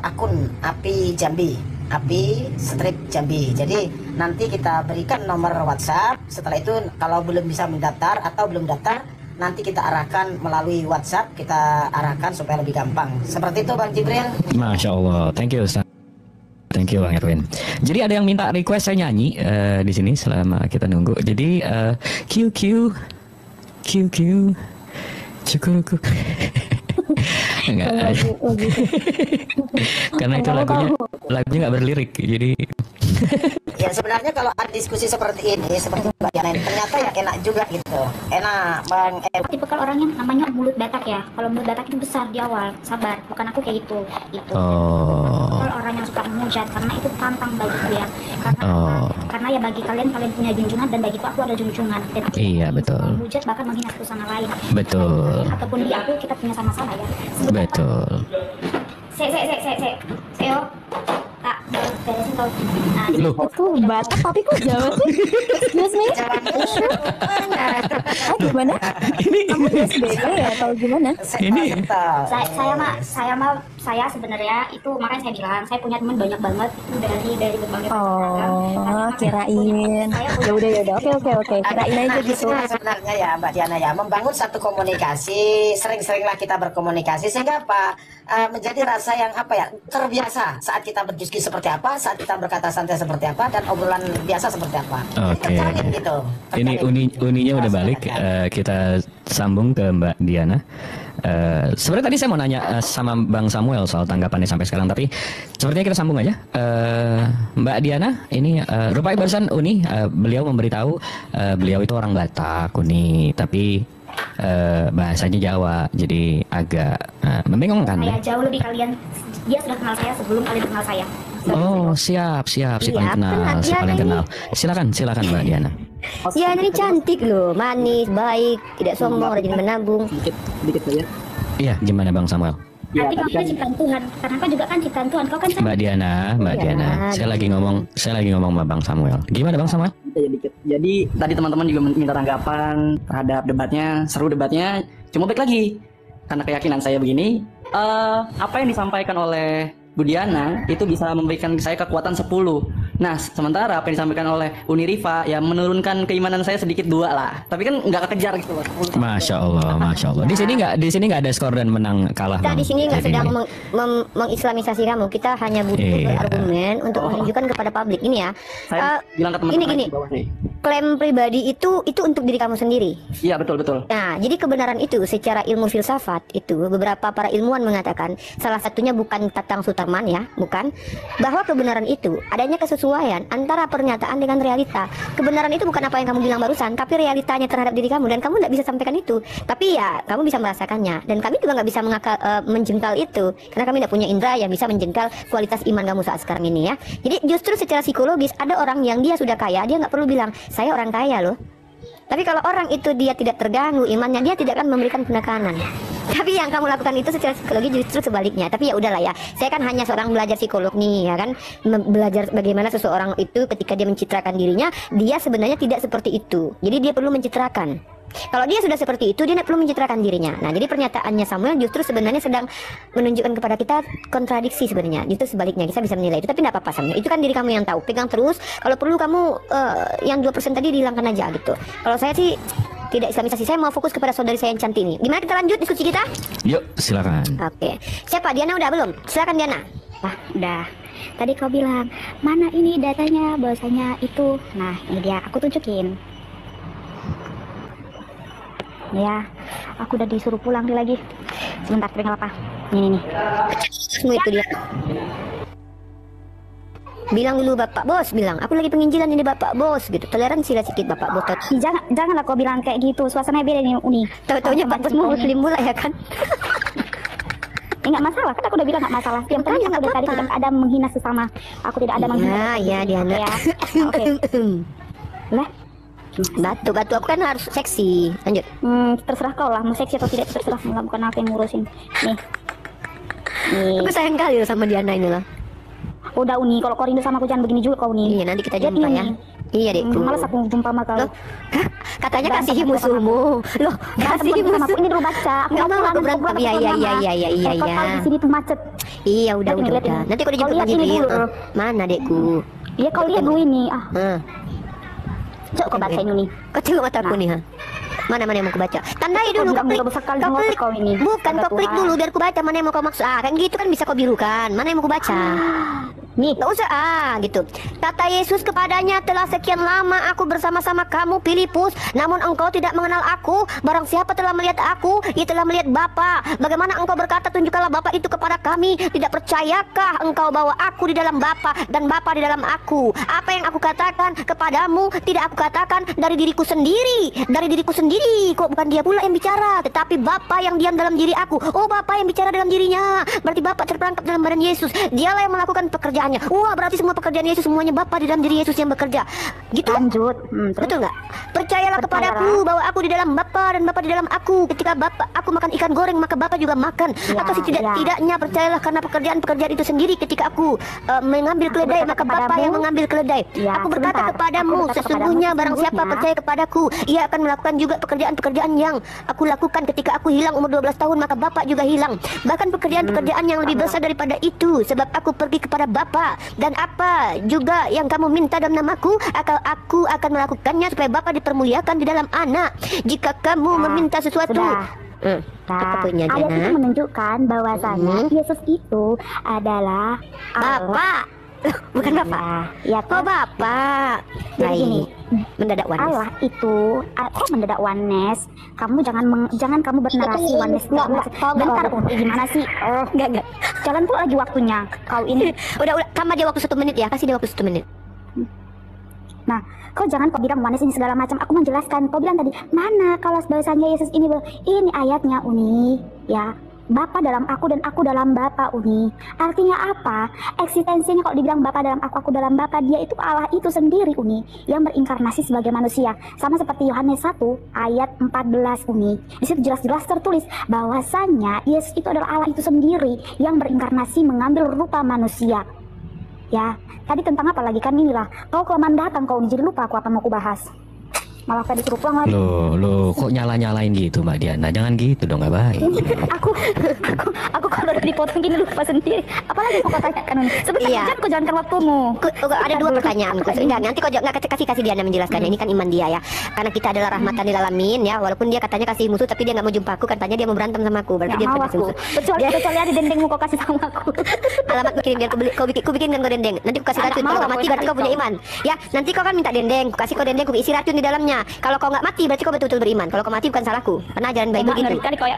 akun API Jambi, API strip Jambi. Jadi nanti kita berikan nomor WhatsApp. Setelah itu kalau belum bisa mendaftar atau belum daftar, nanti kita arahkan melalui WhatsApp, kita arahkan supaya lebih gampang. Seperti itu Bang Jibril. Masya Allah, thank you Ustaz. Thank you Bang Erwin. Jadi ada yang minta request saya nyanyi di sini selama kita nunggu. Jadi QQ cukuruku. Enggak. Karena itu lagunya nggak berlirik. Jadi Ya sebenarnya kalau ada diskusi seperti ini, seperti Mbak Diana ini, ternyata ya enak juga gitu. Enak Bang tipe kalau orangnya namanya mulut batak ya. Kalau mulut batak itu besar di awal, sabar. Bukan aku kayak gitu. Gitu. oh Kalau orang yang suka menghujat, karena itu tantang bagiku ya. Karena Oh. karena ya bagi kalian punya junjungan dan bagiku aku ada junjungan. Dan aku Iya, betul. menghujat bahkan menghina satu sama lain. betul, Ataupun di aku kita punya sama-sama ya. betul. Seo. Kak, beresin kau. Nah, Loh. Itu Batak tapi kok Jawa sih? Excuse me? Gimana? Kamu SBY ya atau gimana? Ini saya sebenarnya itu makanya saya bilang saya punya teman banyak banget itu dari berbagai Oh, kirain. Ya udah. Oke. Kirain aja gitu. Sebenarnya ya Mbak Diana ya, membangun satu komunikasi, sering-seringlah kita berkomunikasi sehingga apa, menjadi rasa yang apa ya, terbiasa saat kita berdiskusi seperti apa, saat kita berkata santai seperti apa, dan obrolan biasa seperti apa. Oke. Terjalin gitu. Ini Terjalin. uninya udah balik. Kita sambung ke Mbak Diana. Sebenarnya tadi saya mau nanya sama Bang Samuel soal tanggapannya sampai sekarang, tapi sepertinya kita sambung aja. Mbak Diana, ini rupanya barusan Uni beliau memberitahu beliau itu orang Batak, Uni, tapi bahasanya Jawa, jadi agak membingungkan. Saya jauh lebih kalian, dia sudah kenal saya sebelum kalian kenal saya. Oh, siap, si paling kenal, si paling kenal. Silakan Mbak Diana. Ya, ini cantik loh, manis, baik, tidak sombong, rajin menabung. Dikit saja. Iya, gimana Bang Samuel? Nanti kau itu ciptaan Tuhan, karena kau juga kan ciptaan Tuhan. Kau kan Mbak Diana. Saya lagi ngomong sama Bang Samuel. Gimana Bang Samuel? Dikit. Jadi tadi teman-teman juga minta tanggapan terhadap debatnya, seru debatnya. Cuma baik lagi, karena keyakinan saya begini, apa yang disampaikan oleh Bu Diana itu bisa memberikan saya kekuatan 10. Nah, sementara apa yang disampaikan oleh Uni Rifa ya menurunkan keimanan saya sedikit 2 lah. Tapi kan nggak kekejar gitu loh. Masya Allah. Di sini nggak ada skor dan menang kalah. Kita Bang. di sini nggak Jadi sedang ini. mengislamisasi kamu. Kita hanya butuh berargumen untuk menunjukkan kepada publik ini ya. Saya bilang ke teman-teman Gini. di bawah nih. Klaim pribadi itu untuk diri kamu sendiri. Iya, betul. Nah, jadi kebenaran itu secara ilmu filsafat itu beberapa para ilmuwan mengatakan salah satunya bukan Tatang Sutarman ya, bukan, bahwa kebenaran itu adanya kesesuaian antara pernyataan dengan realita. Kebenaran itu bukan apa yang kamu bilang barusan, tapi realitanya terhadap diri kamu, dan kamu tidak bisa sampaikan itu. Tapi ya kamu bisa merasakannya, dan kami juga nggak bisa menjengkal itu karena kami tidak punya indera yang bisa menjengkal kualitas iman kamu saat sekarang ini ya. Jadi justru secara psikologis ada orang yang dia sudah kaya, dia nggak perlu bilang saya orang kaya loh. Tapi kalau orang itu dia tidak terganggu imannya, dia tidak akan memberikan penekanan. Tapi yang kamu lakukan itu secara psikologi justru sebaliknya. Tapi ya udahlah ya, saya kan hanya seorang belajar psikolog nih ya kan, belajar bagaimana seseorang itu ketika dia mencitrakan dirinya, dia sebenarnya tidak seperti itu. Jadi dia perlu mencitrakan. Kalau dia sudah seperti itu, dia tidak perlu mencitrakan dirinya. Nah, jadi pernyataannya Samuel justru sebenarnya sedang menunjukkan kepada kita kontradiksi sebenarnya. Justru sebaliknya, kita bisa menilai itu. Tapi tidak apa-apa Samuel, itu kan diri kamu yang tahu. Pegang terus. Kalau perlu kamu yang 2% tadi dihilangkan aja gitu. Kalau saya sih tidak islamisasi, saya mau fokus kepada saudari saya yang cantik ini. Gimana kita lanjut diskusi kita? Yuk, silakan. Oke. Siapa? Diana udah belum? Silakan Diana. Udah. Tadi kau bilang, mana ini datanya, bahwasanya itu. Nah, ini dia, aku tunjukin. Ya, aku udah disuruh pulang nih lagi. Sebentar, tapi nggak apa-apa. Ini nih. Semua itu dia. Bilang dulu Bapak Bos, bilang aku lagi penginjilan ini Bapak Bos gitu. Toleransi lah sedikit Bapak Bos. Janganlah kau bilang kayak gitu. Suasana beda nih, Uni. Tahu-taunya Pak Bos mau muslim pula ya kan? Nggak masalah, kan aku udah bilang nggak masalah. Yang penting aku dari tadi tidak ada menghina sesama. Aku tidak ada menghina. Ya, Diana. Ya. Oke. Lah. Batu aku kan harus seksi. Lanjut. Terserah kau lah, mau seksi atau tidak terserah, bukan aku yang ngurusin. Nih. Aku sayang kali loh sama Diana ini loh. Udah Uni, kalau kau rindu sama aku jangan begini juga kau Uni. Iya, nanti kita jumpa ya. Iya Dekku. Malas aku jumpa sama kau. Loh, katanya kasihi musuhmu. Loh, kasihi musuh. Ini dulu baca. Aku nggak mau aku berantem. Iya. Di sini tuh macet. Iya, udah. Nanti aku dijemput lagi di mana Dekku? Iya, kau lihat dulu ini. Coba kau baca ini. Kau tengok mataku nih ha. Mana yang mau ku baca? Tandai dulu kau klik. Kau ini. Bukan kau klik dulu biar ku baca mana yang mau kau maksud. Kan gitu kan bisa kau birukan. Mana yang mau ku baca? Nih, gak usah gitu. Kata Yesus kepadanya, telah sekian lama aku bersama-sama kamu Filipus, namun engkau tidak mengenal aku. Barang siapa telah melihat aku, ia telah melihat Bapa. Bagaimana engkau berkata, tunjukkanlah Bapa itu kepada kami? Tidak percayakah engkau bahwa aku di dalam Bapa dan Bapa di dalam aku? Apa yang aku katakan kepadamu tidak aku katakan dari diriku sendiri. Dari diriku sendiri, kok bukan dia pula yang bicara, tetapi Bapa yang diam dalam diri aku. Oh, Bapa yang bicara dalam dirinya. Berarti Bapa terperangkap dalam badan Yesus. Dialah yang melakukan pekerjaan. Wah, berarti semua pekerjaan Yesus semuanya Bapa di dalam diri Yesus yang bekerja. Gitu. Lanjut. Betul nggak? Percayalah kepadaku bahwa aku di dalam Bapa dan Bapa di dalam aku. Ketika aku makan ikan goreng, maka Bapa juga makan. Atau tidak-tidaknya percayalah karena pekerjaan-pekerjaan itu sendiri. Ketika aku mengambil keledai, maka Bapa yang mengambil keledai. Aku berkata kepadamu, sesungguhnya barang siapa percaya kepadaku, ia akan melakukan juga pekerjaan-pekerjaan yang aku lakukan. Ketika aku hilang umur 12 tahun, maka Bapa juga hilang. Bahkan pekerjaan-pekerjaan yang lebih besar daripada itu, sebab aku pergi kepada Bapa. Dan apa juga yang kamu minta dalam namaku, aku akan melakukannya supaya Bapa dipermuliakan di dalam Anak. Jika kamu meminta sesuatu, apa punya ayat itu menunjukkan bahwasanya Yesus itu adalah Bapa. Bukan Bapak. Ya, oh Bapak. Jadi gini, mendadak oneness. Allah itu kok mendadak oneness. Kamu jangan kamu bernarasi oneness. Bentar Uni, gimana sih? Enggak. Jalan pula lagi waktunya. Kau ini Udah, tambah dia waktu 1 menit ya. Kasih dia waktu 1 menit. Nah, kau jangan kau bilang oneness ini segala macam. Aku menjelaskan. Kau bilang tadi, mana kalau bahasanya Yesus ini ayatnya Uni, ya. Bapa dalam aku dan aku dalam Bapa, Uni. Artinya apa? Eksistensinya kalau dibilang Bapa dalam aku dalam Bapa, dia itu Allah itu sendiri, Uni, yang berinkarnasi sebagai manusia. Sama seperti Yohanes 1 ayat 14, Uni. Di situ jelas-jelas tertulis bahwasanya Yesus itu adalah Allah itu sendiri yang berinkarnasi mengambil rupa manusia. Ya, tadi tentang apa lagi kan inilah. Kau kelamaan datang kau, jadi lupa aku apa mau aku bahas. Malah tadi disuruh pulang lagi. Loh, kok nyala-nyalain gitu Mbak Diana? Jangan gitu dong, nggak baik. Aku kalau udah dipotong gini lupa sendiri. Apalagi kau tanyakan Uni. Sebentar, kau jangankan waktumu. Ada 2 pertanyaan. Enggak, nanti kau nggak kasih Diana menjelaskannya. Ini kan iman dia ya. Karena kita adalah rahmatan lil alamin ya. Walaupun dia katanya kasih musuh, tapi dia nggak mau jumpa aku. Katanya dia mau berantem sama aku. Berarti dia mau aku. Kecuali ada dendengmu kau kasih sama aku. Alamat ku kirim biar kau bikinkan kau dendeng. Nanti kau kasih racun. Kalau kau mati berarti kau punya iman. Ya, nanti kau kan minta dendeng. Kau kasih kau dendeng, kau isi racun di dalamnya. Kalau kau nggak mati berarti kau betul-betul beriman. Kalau kau mati bukan salahku. Karena ajaran Bible gitu. Kali kau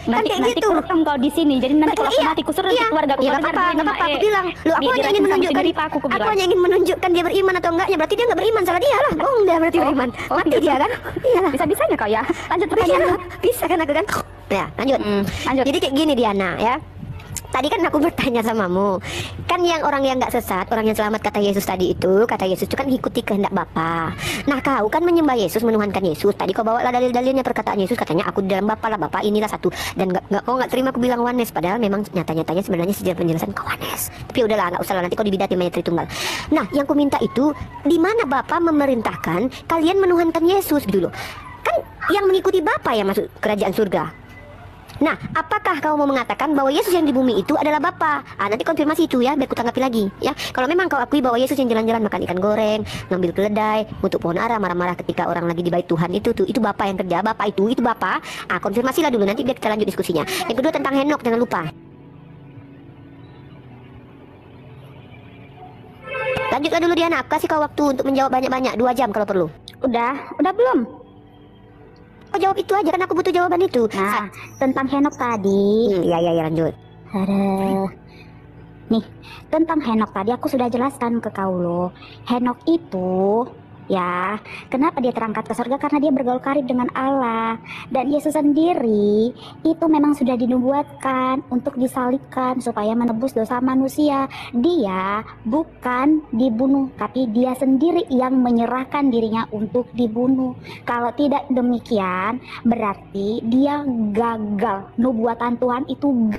nanti gitu. Kau di sini. Jadi nanti kalau aku mati kusur nanti keluarga aku. Iya, apa aku bilang. Aku hanya ingin menunjukkan aku hanya ingin menunjukkan dia beriman atau enggaknya. Berarti dia nggak beriman, salah dia lah. Oh, dia berarti beriman. Mati dia kan? Iyalah. Bisa-bisanya kau ya. Lanjut pertanyaan. Bisa kan aku kan? Ya, lanjut. Jadi kayak gini Diana ya. Tadi kan aku bertanya samamu, kan yang orang yang nggak sesat, orang yang selamat kata Yesus tadi itu, kata Yesus itu kan ikuti kehendak Bapa. Nah kau kan menyembah Yesus, menuhankan Yesus. Tadi kau bawa lah dalil-dalilnya perkataan Yesus, katanya aku di dalam Bapa lah, Bapa inilah satu. Dan kau nggak terima aku bilang oneness, padahal memang nyata-nyatanya sebenarnya sejak penjelasan kau oneness. Tapi udahlah, nggak usah lah, nanti kau dibidati sama Tritunggal. Nah yang ku minta itu, di mana Bapa memerintahkan kalian menuhankan Yesus gitu loh. Kan yang mengikuti Bapa yang masuk kerajaan surga. Nah, apakah kau mau mengatakan bahwa Yesus yang di bumi itu adalah Bapa? Nanti konfirmasi itu ya, biar ku tanggapi lagi ya. Kalau memang kau akui bahwa Yesus yang jalan-jalan makan ikan goreng, ngambil keledai, untuk pohon ara, marah-marah ketika orang lagi di bait Tuhan itu Bapa yang kerja, Bapa itu Bapa. Konfirmasilah dulu, nanti biar kita lanjut diskusinya. Yang kedua tentang Henok, jangan lupa. Lanjutlah dulu Diana, aku kasih kau waktu untuk menjawab banyak-banyak, 2 jam kalau perlu. Udah belum? Oh jawab itu aja kan, aku butuh jawaban itu. Nah, tentang Henok tadi. Iya lanjut. Nih, tentang Henok tadi aku sudah jelaskan ke kau loh. Henok itu ya, kenapa dia terangkat ke surga? Karena dia bergaul karib dengan Allah. Dan Yesus sendiri itu memang sudah dinubuatkan untuk disalibkan supaya menebus dosa manusia. Dia bukan dibunuh, tapi dia sendiri yang menyerahkan dirinya untuk dibunuh. Kalau tidak demikian, berarti dia gagal. Nubuatan Tuhan itu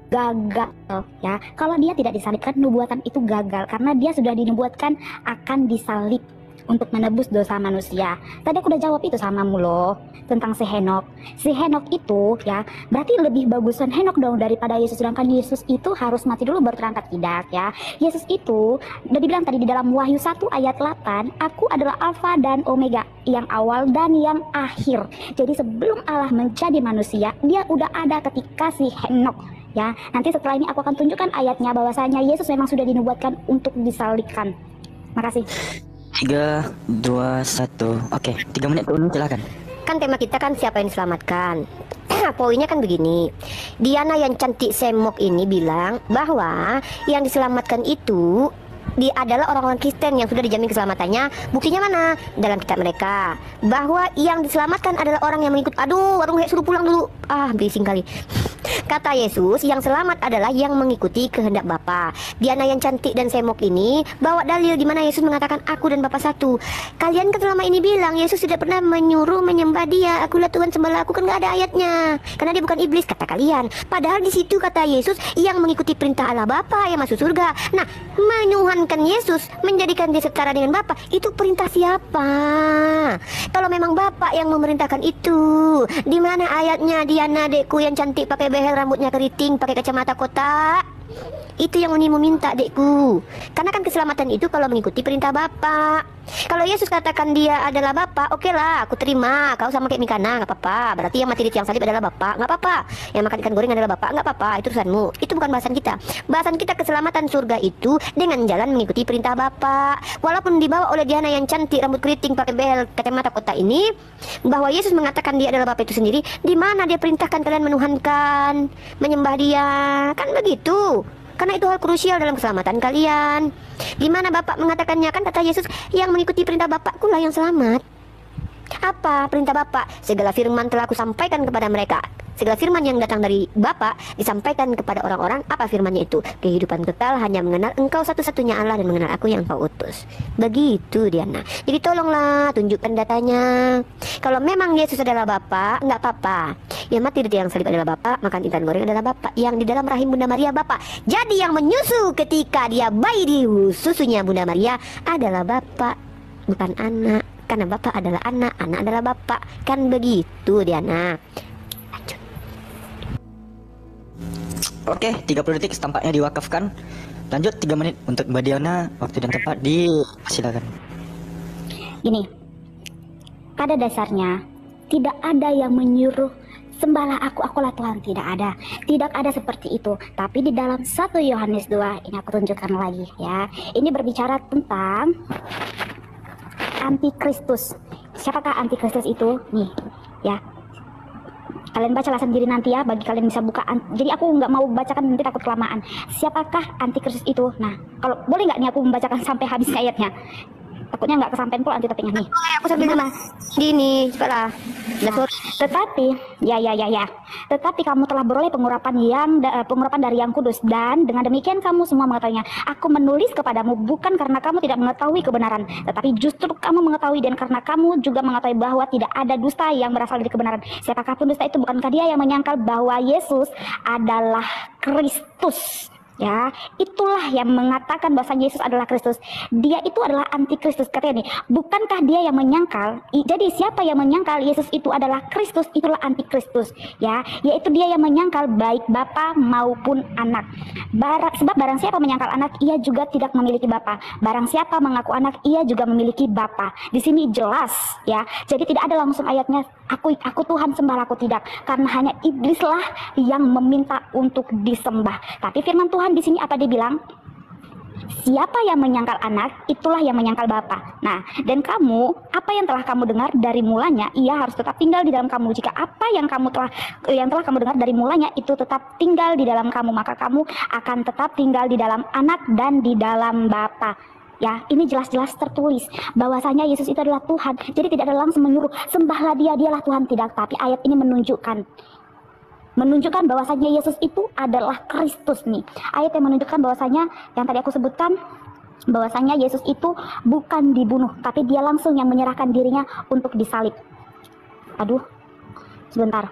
gagal ya. Kalau dia tidak disalibkan, nubuatan itu gagal karena dia sudah dinubuatkan akan disalib untuk menebus dosa manusia. Tadi aku udah jawab itu samamu loh tentang si Henok. Si Henok itu ya, berarti lebih bagusan Henok dong daripada Yesus. Sedangkan Yesus itu harus mati dulu baru terangkat, tidak ya. Yesus itu udah dibilang tadi di dalam Wahyu 1 ayat 8, aku adalah Alfa dan Omega, yang awal dan yang akhir. Jadi sebelum Allah menjadi manusia, dia udah ada ketika si Henok ya. Nanti setelah ini aku akan tunjukkan ayatnya bahwasanya Yesus memang sudah dinubuatkan untuk disalibkan. Makasih. 3, 2, 1. Oke, 3 menit dulu, silakan. Kan tema kita kan siapa yang diselamatkan. Poinnya kan begini, Diana yang cantik semok ini bilang bahwa yang diselamatkan itu dia adalah orang-orang Kristen yang sudah dijamin keselamatannya. Buktinya mana? Dalam kitab mereka, bahwa yang diselamatkan adalah orang yang mengikut. Aduh, warung suruh pulang dulu. Bising kali. Kata Yesus, yang selamat adalah yang mengikuti kehendak Bapa. Diana yang cantik dan semok ini bawa dalil di mana Yesus mengatakan aku dan Bapa satu. Kalian kan selama ini bilang Yesus tidak pernah menyuruh menyembah dia. Akulah Tuhan sembahlah aku, kan nggak ada ayatnya. Karena dia bukan iblis, kata kalian. Padahal di situ kata Yesus yang mengikuti perintah Allah Bapa yang masuk surga. Nah, menuhankan Yesus, menjadikan dia setara dengan Bapa, itu perintah siapa? Kalau memang Bapa yang memerintahkan itu, di mana ayatnya? Diana adekku yang cantik pakai behel, rambutnya keriting, pakai kacamata kotak. Itu yang Uni mau minta, dekku. Karena kan keselamatan itu kalau mengikuti perintah Bapa. Kalau Yesus katakan dia adalah Bapa, oke lah, aku terima. Kau sama kayak Mikana, nggak apa-apa. Berarti yang mati di tiang salib adalah Bapa, nggak apa-apa. Yang makan ikan goreng adalah Bapa, nggak apa-apa. Itu urusanmu. Itu bukan bahasan kita. Bahasan kita keselamatan surga itu dengan jalan mengikuti perintah Bapa. Walaupun dibawa oleh Diana yang cantik, rambut keriting, pakai behel, kacamata kota ini, bahwa Yesus mengatakan dia adalah Bapa itu sendiri, di mana dia perintahkan kalian menuhankan, menyembah dia, kan begitu. Karena itu hal krusial dalam keselamatan kalian. Gimana Bapak mengatakannya? Kan kata Yesus, yang mengikuti perintah Bapakku lah yang selamat. Apa perintah Bapak? Segala firman telah aku sampaikan kepada mereka. Segala firman yang datang dari Bapa disampaikan kepada orang-orang. Apa firmannya itu? Kehidupan kekal hanya mengenal Engkau satu-satunya Allah dan mengenal Aku yang Kau utus. Begitu Diana. Jadi tolonglah tunjukkan datanya. Kalau memang Yesus adalah Bapa, nggak apa-apa. Yang mati di tiang salib adalah Bapa, makan ikan goreng adalah Bapa, yang di dalam rahim Bunda Maria Bapa. Jadi yang menyusu ketika dia bayi di susunya Bunda Maria adalah Bapa, bukan anak. Karena Bapa adalah anak, anak adalah Bapa. Kan begitu Diana. Oke, 30 detik tampaknya diwakafkan. Lanjut 3 menit untuk Mbak Diana. Waktu dan tempat silakan. Gini, pada dasarnya tidak ada yang menyuruh sembahlah akulah Tuhan, tidak ada. Tidak ada seperti itu. Tapi di dalam 1 Yohanes 2, ini aku tunjukkan lagi ya. Ini berbicara tentang antikristus. Siapakah antikristus itu? Nih, ya. Kalian bacalah sendiri nanti ya, bagi kalian bisa buka. Jadi aku nggak mau bacakan nanti takut kelamaan. Siapakah antikristus itu? Nah, kalau boleh nggak nih aku membacakan sampai habis ayatnya? Takutnya nggak kesampaian pula nanti topiknya nih. Aku sambil nama gini, cepatlah. Tetapi tetapi kamu telah beroleh pengurapan dari Yang Kudus, dan dengan demikian kamu semua mengetahuinya. Aku menulis kepadamu bukan karena kamu tidak mengetahui kebenaran, tetapi justru kamu mengetahui, dan karena kamu juga mengetahui bahwa tidak ada dusta yang berasal dari kebenaran. Siapakah pun dusta itu? Bukankah dia yang menyangkal bahwa Yesus adalah Kristus? Ya, itulah yang mengatakan bahwa Yesus adalah Kristus. Dia itu adalah antikristus. Katanya nih, bukankah dia yang menyangkal? Jadi siapa yang menyangkal Yesus itu adalah Kristus, itulah antikristus. Ya, yaitu dia yang menyangkal baik Bapa maupun anak. Sebab barang siapa menyangkal anak, ia juga tidak memiliki Bapa. Barang siapa mengaku anak, ia juga memiliki Bapa. Di sini jelas, ya. Jadi tidak ada langsung ayatnya aku Tuhan sembah, aku tidak. Karena hanya iblislah yang meminta untuk disembah. Tapi firman Tuhan di sini apa dibilang? Siapa yang menyangkal anak, itulah yang menyangkal Bapa. Nah, dan kamu, apa yang telah kamu dengar dari mulanya, ia harus tetap tinggal di dalam kamu. Jika apa yang telah kamu dengar dari mulanya itu tetap tinggal di dalam kamu, maka kamu akan tetap tinggal di dalam anak dan di dalam Bapa. Ya, ini jelas-jelas tertulis bahwasanya Yesus itu adalah Tuhan. Jadi tidak ada langsung menyuruh sembahlah dialah Tuhan, tidak. Tapi ayat ini menunjukkan bahwasanya Yesus itu adalah Kristus nih. Ayat yang menunjukkan bahwasanya yang tadi aku sebutkan, bahwasanya Yesus itu bukan dibunuh, tapi dia langsung yang menyerahkan dirinya untuk disalib. Aduh, sebentar.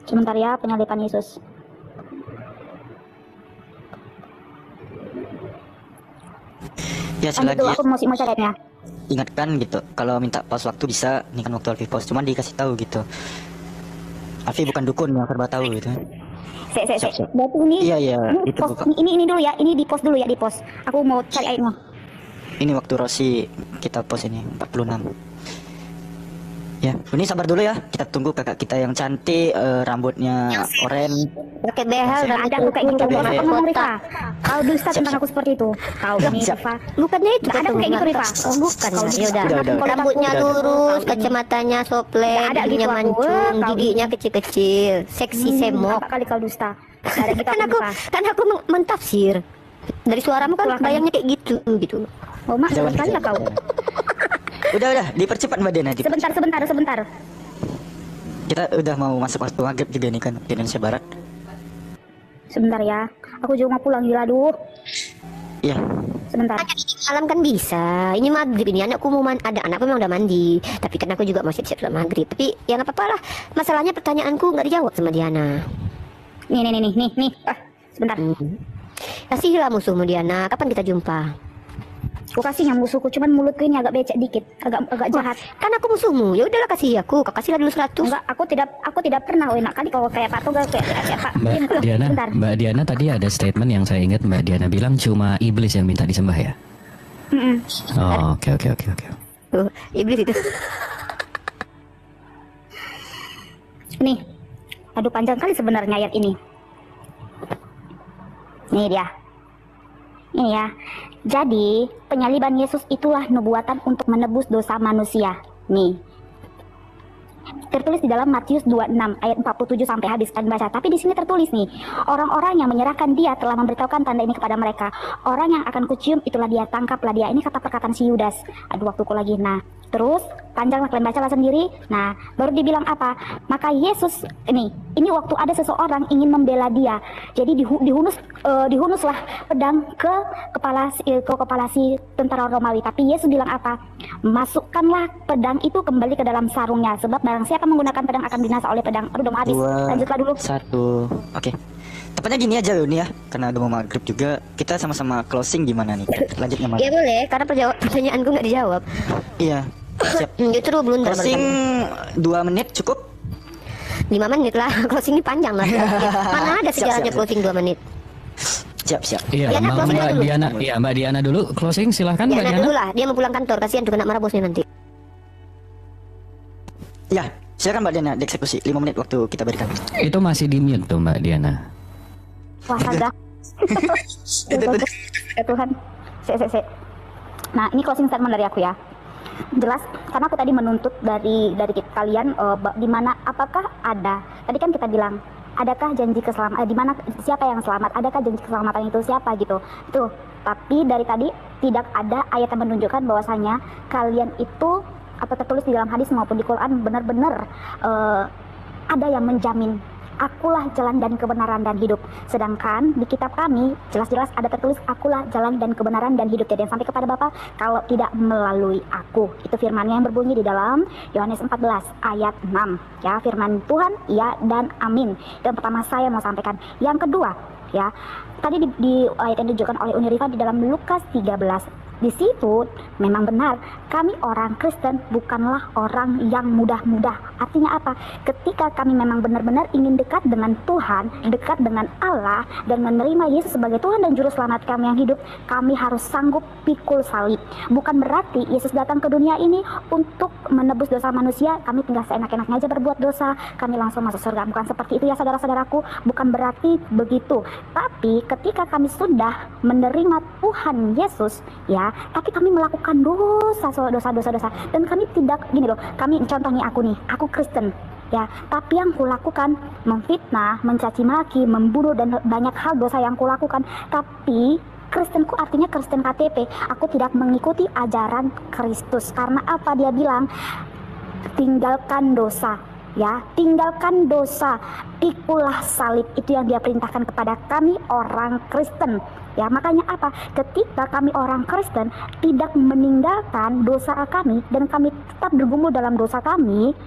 Sebentar ya, penyaliban Yesus. Ya, selagi aku mau cari ya. Ingatkan gitu, kalau minta pause waktu bisa, ini kan waktu Alfi pause, cuman dikasih tahu gitu. Alfi bukan dukun yang serba tahu gitu. Berarti ini, iya, itu post, ini dulu ya, ini di post dulu ya, di post. Aku mau cari ayatnya. Ini waktu Rosi kita post ini 46. Ya, ini sabar dulu ya. Kita tunggu kakak kita yang cantik, rambutnya oranye. Pakai behel dan ada aku kayak gitu. Apa ngomong Rifa? Kau dusta tentang aku seperti itu. Kau ini Rifa. Bukannya itu. Ada aku kayak gitu Rifa. Oh, bukan. Ya udah. Udah. Rambutnya lurus, kacamatanya soplek, giginya mancung, giginya kecil-kecil, seksi semok. Apa kali kau dusta? Ada gitu Kan aku mentafsir. Dari suaramu kan bayangnya kayak gitu. Oh, mak, sekali lah kau. Udah, dipercepat Mbak Dena. Sebentar. Kita udah mau masuk waktu maghrib juga nih kan, di Indonesia Barat. Sebentar ya, aku juga mau pulang gila, aduh. Iya. Sebentar. Malam kan bisa. Ini maghrib ini anakku mau ada anakku memang udah mandi. Tapi kan aku juga masih siap-siap sholat maghrib. Tapi ya nggak apa-apa lah. Masalahnya pertanyaanku nggak dijawab sama Diana. Nih. Sebentar. Kasihlah musuhmu Diana. Kapan kita jumpa? Gue kasih yang musuhku, cuman mulutku ini agak becek dikit, agak jahat. Kan aku musuhmu. Ya udahlah kasih aku. Kau kasihlah dulu 100. Enggak, aku tidak pernah enak kali kalau kayak Pak Toga kayak Pak. Bentar. Mbak Diana tadi ada statement yang saya ingat Mbak Diana bilang cuma iblis yang minta disembah ya. Oh, oke. Iblis itu. Nih, aduh panjang kali sebenarnya ayat ini. Nih dia. Ini ya. Jadi, penyaliban Yesus itulah nubuatan untuk menebus dosa manusia. Nih. Tertulis di dalam Matius 26 ayat 47 sampai habis kan baca. Tapi di sini tertulis nih, orang-orang yang menyerahkan dia telah memberitahukan tanda ini kepada mereka. Orang yang akan kucium itulah dia, tangkaplah dia. Ini kata perkataan si Yudas. Aduh waktuku lagi. Nah, terus panjanglah kalian bacalah sendiri. Nah, baru dibilang apa? Maka Yesus ini waktu ada seseorang ingin membela dia. Jadi dihunuslah pedang ke kepala si tentara Romawi. Tapi Yesus bilang apa? Masukkanlah pedang itu kembali ke dalam sarungnya, sebab barang siapa menggunakan pedang akan binasa oleh pedang. Aduh udah mau habis. Lanjutlah dulu. 1. Oke. Tepatnya gini aja loh nih ya, karena udah mau maghrib juga. Kita sama-sama closing gimana nih? Lanjutnya Ya boleh, karena pertanyaanku nggak dijawab. Iya. Siap. Justru belum Closing 2 menit cukup? 5 menit lah. Closing ini panjang lah. Mana ada sejarahnya closing 2 menit. Siap. Iya, Mbak Diana dulu closing silahkan Mbak Diana. Dulu lah, dia mau pulang kantor, kasihan tuh kena marah bosnya nanti. Ya, silakan Mbak Diana dieksekusi. 5 menit waktu kita berikan. Itu masih di mute tuh Mbak Diana. Wah ada. Ya Tuhan. Nah ini closing statement dari aku ya. Jelas, karena aku tadi menuntut dari kalian di mana apakah ada. Tadi kan kita bilang, adakah janji keselamatan? Di mana siapa yang selamat? Adakah janji keselamatan itu siapa gitu? Tuh. Tapi dari tadi tidak ada ayat yang menunjukkan bahwasanya kalian itu atau tertulis di dalam hadis maupun di Quran benar-benar ada yang menjamin akulah jalan dan kebenaran dan hidup. Sedangkan di kitab kami jelas-jelas ada tertulis akulah jalan dan kebenaran dan hidup. Jadi sampai kepada Bapa kalau tidak melalui aku. Itu firman-Nya yang berbunyi di dalam Yohanes 14 ayat 6. Ya, firman Tuhan ya dan amin. Yang pertama saya mau sampaikan. Yang kedua, ya. Tadi di ayat yang ditunjukkan oleh Unirifa di dalam Lukas 13. Di situ memang benar, kami orang Kristen bukanlah orang yang mudah-mudah. Artinya apa? Ketika kami memang benar-benar ingin dekat dengan Tuhan, dekat dengan Allah, dan menerima Yesus sebagai Tuhan dan Juru Selamat kami yang hidup, kami harus sanggup pikul salib. Bukan berarti Yesus datang ke dunia ini untuk menebus dosa manusia, kami tinggal seenak-enaknya aja berbuat dosa, kami langsung masuk surga. Bukan seperti itu ya saudara-saudaraku, bukan berarti begitu. Tapi ketika kami sudah menerima Tuhan Yesus, ya, tapi kami melakukan dosa dan kami tidak gini loh, kami contohnya aku Kristen ya, tapi yang kulakukan memfitnah, mencaci maki, membunuh dan banyak hal dosa yang kulakukan. Tapi Kristenku artinya Kristen KTP, aku tidak mengikuti ajaran Kristus. Karena apa? Dia bilang tinggalkan dosa. Ya, tinggalkan dosa, pikulah salib. Itu yang dia perintahkan kepada kami orang Kristen. Ya, makanya apa? Ketika kami orang Kristen tidak meninggalkan dosa kami dan kami tetap bergumul dalam dosa kami,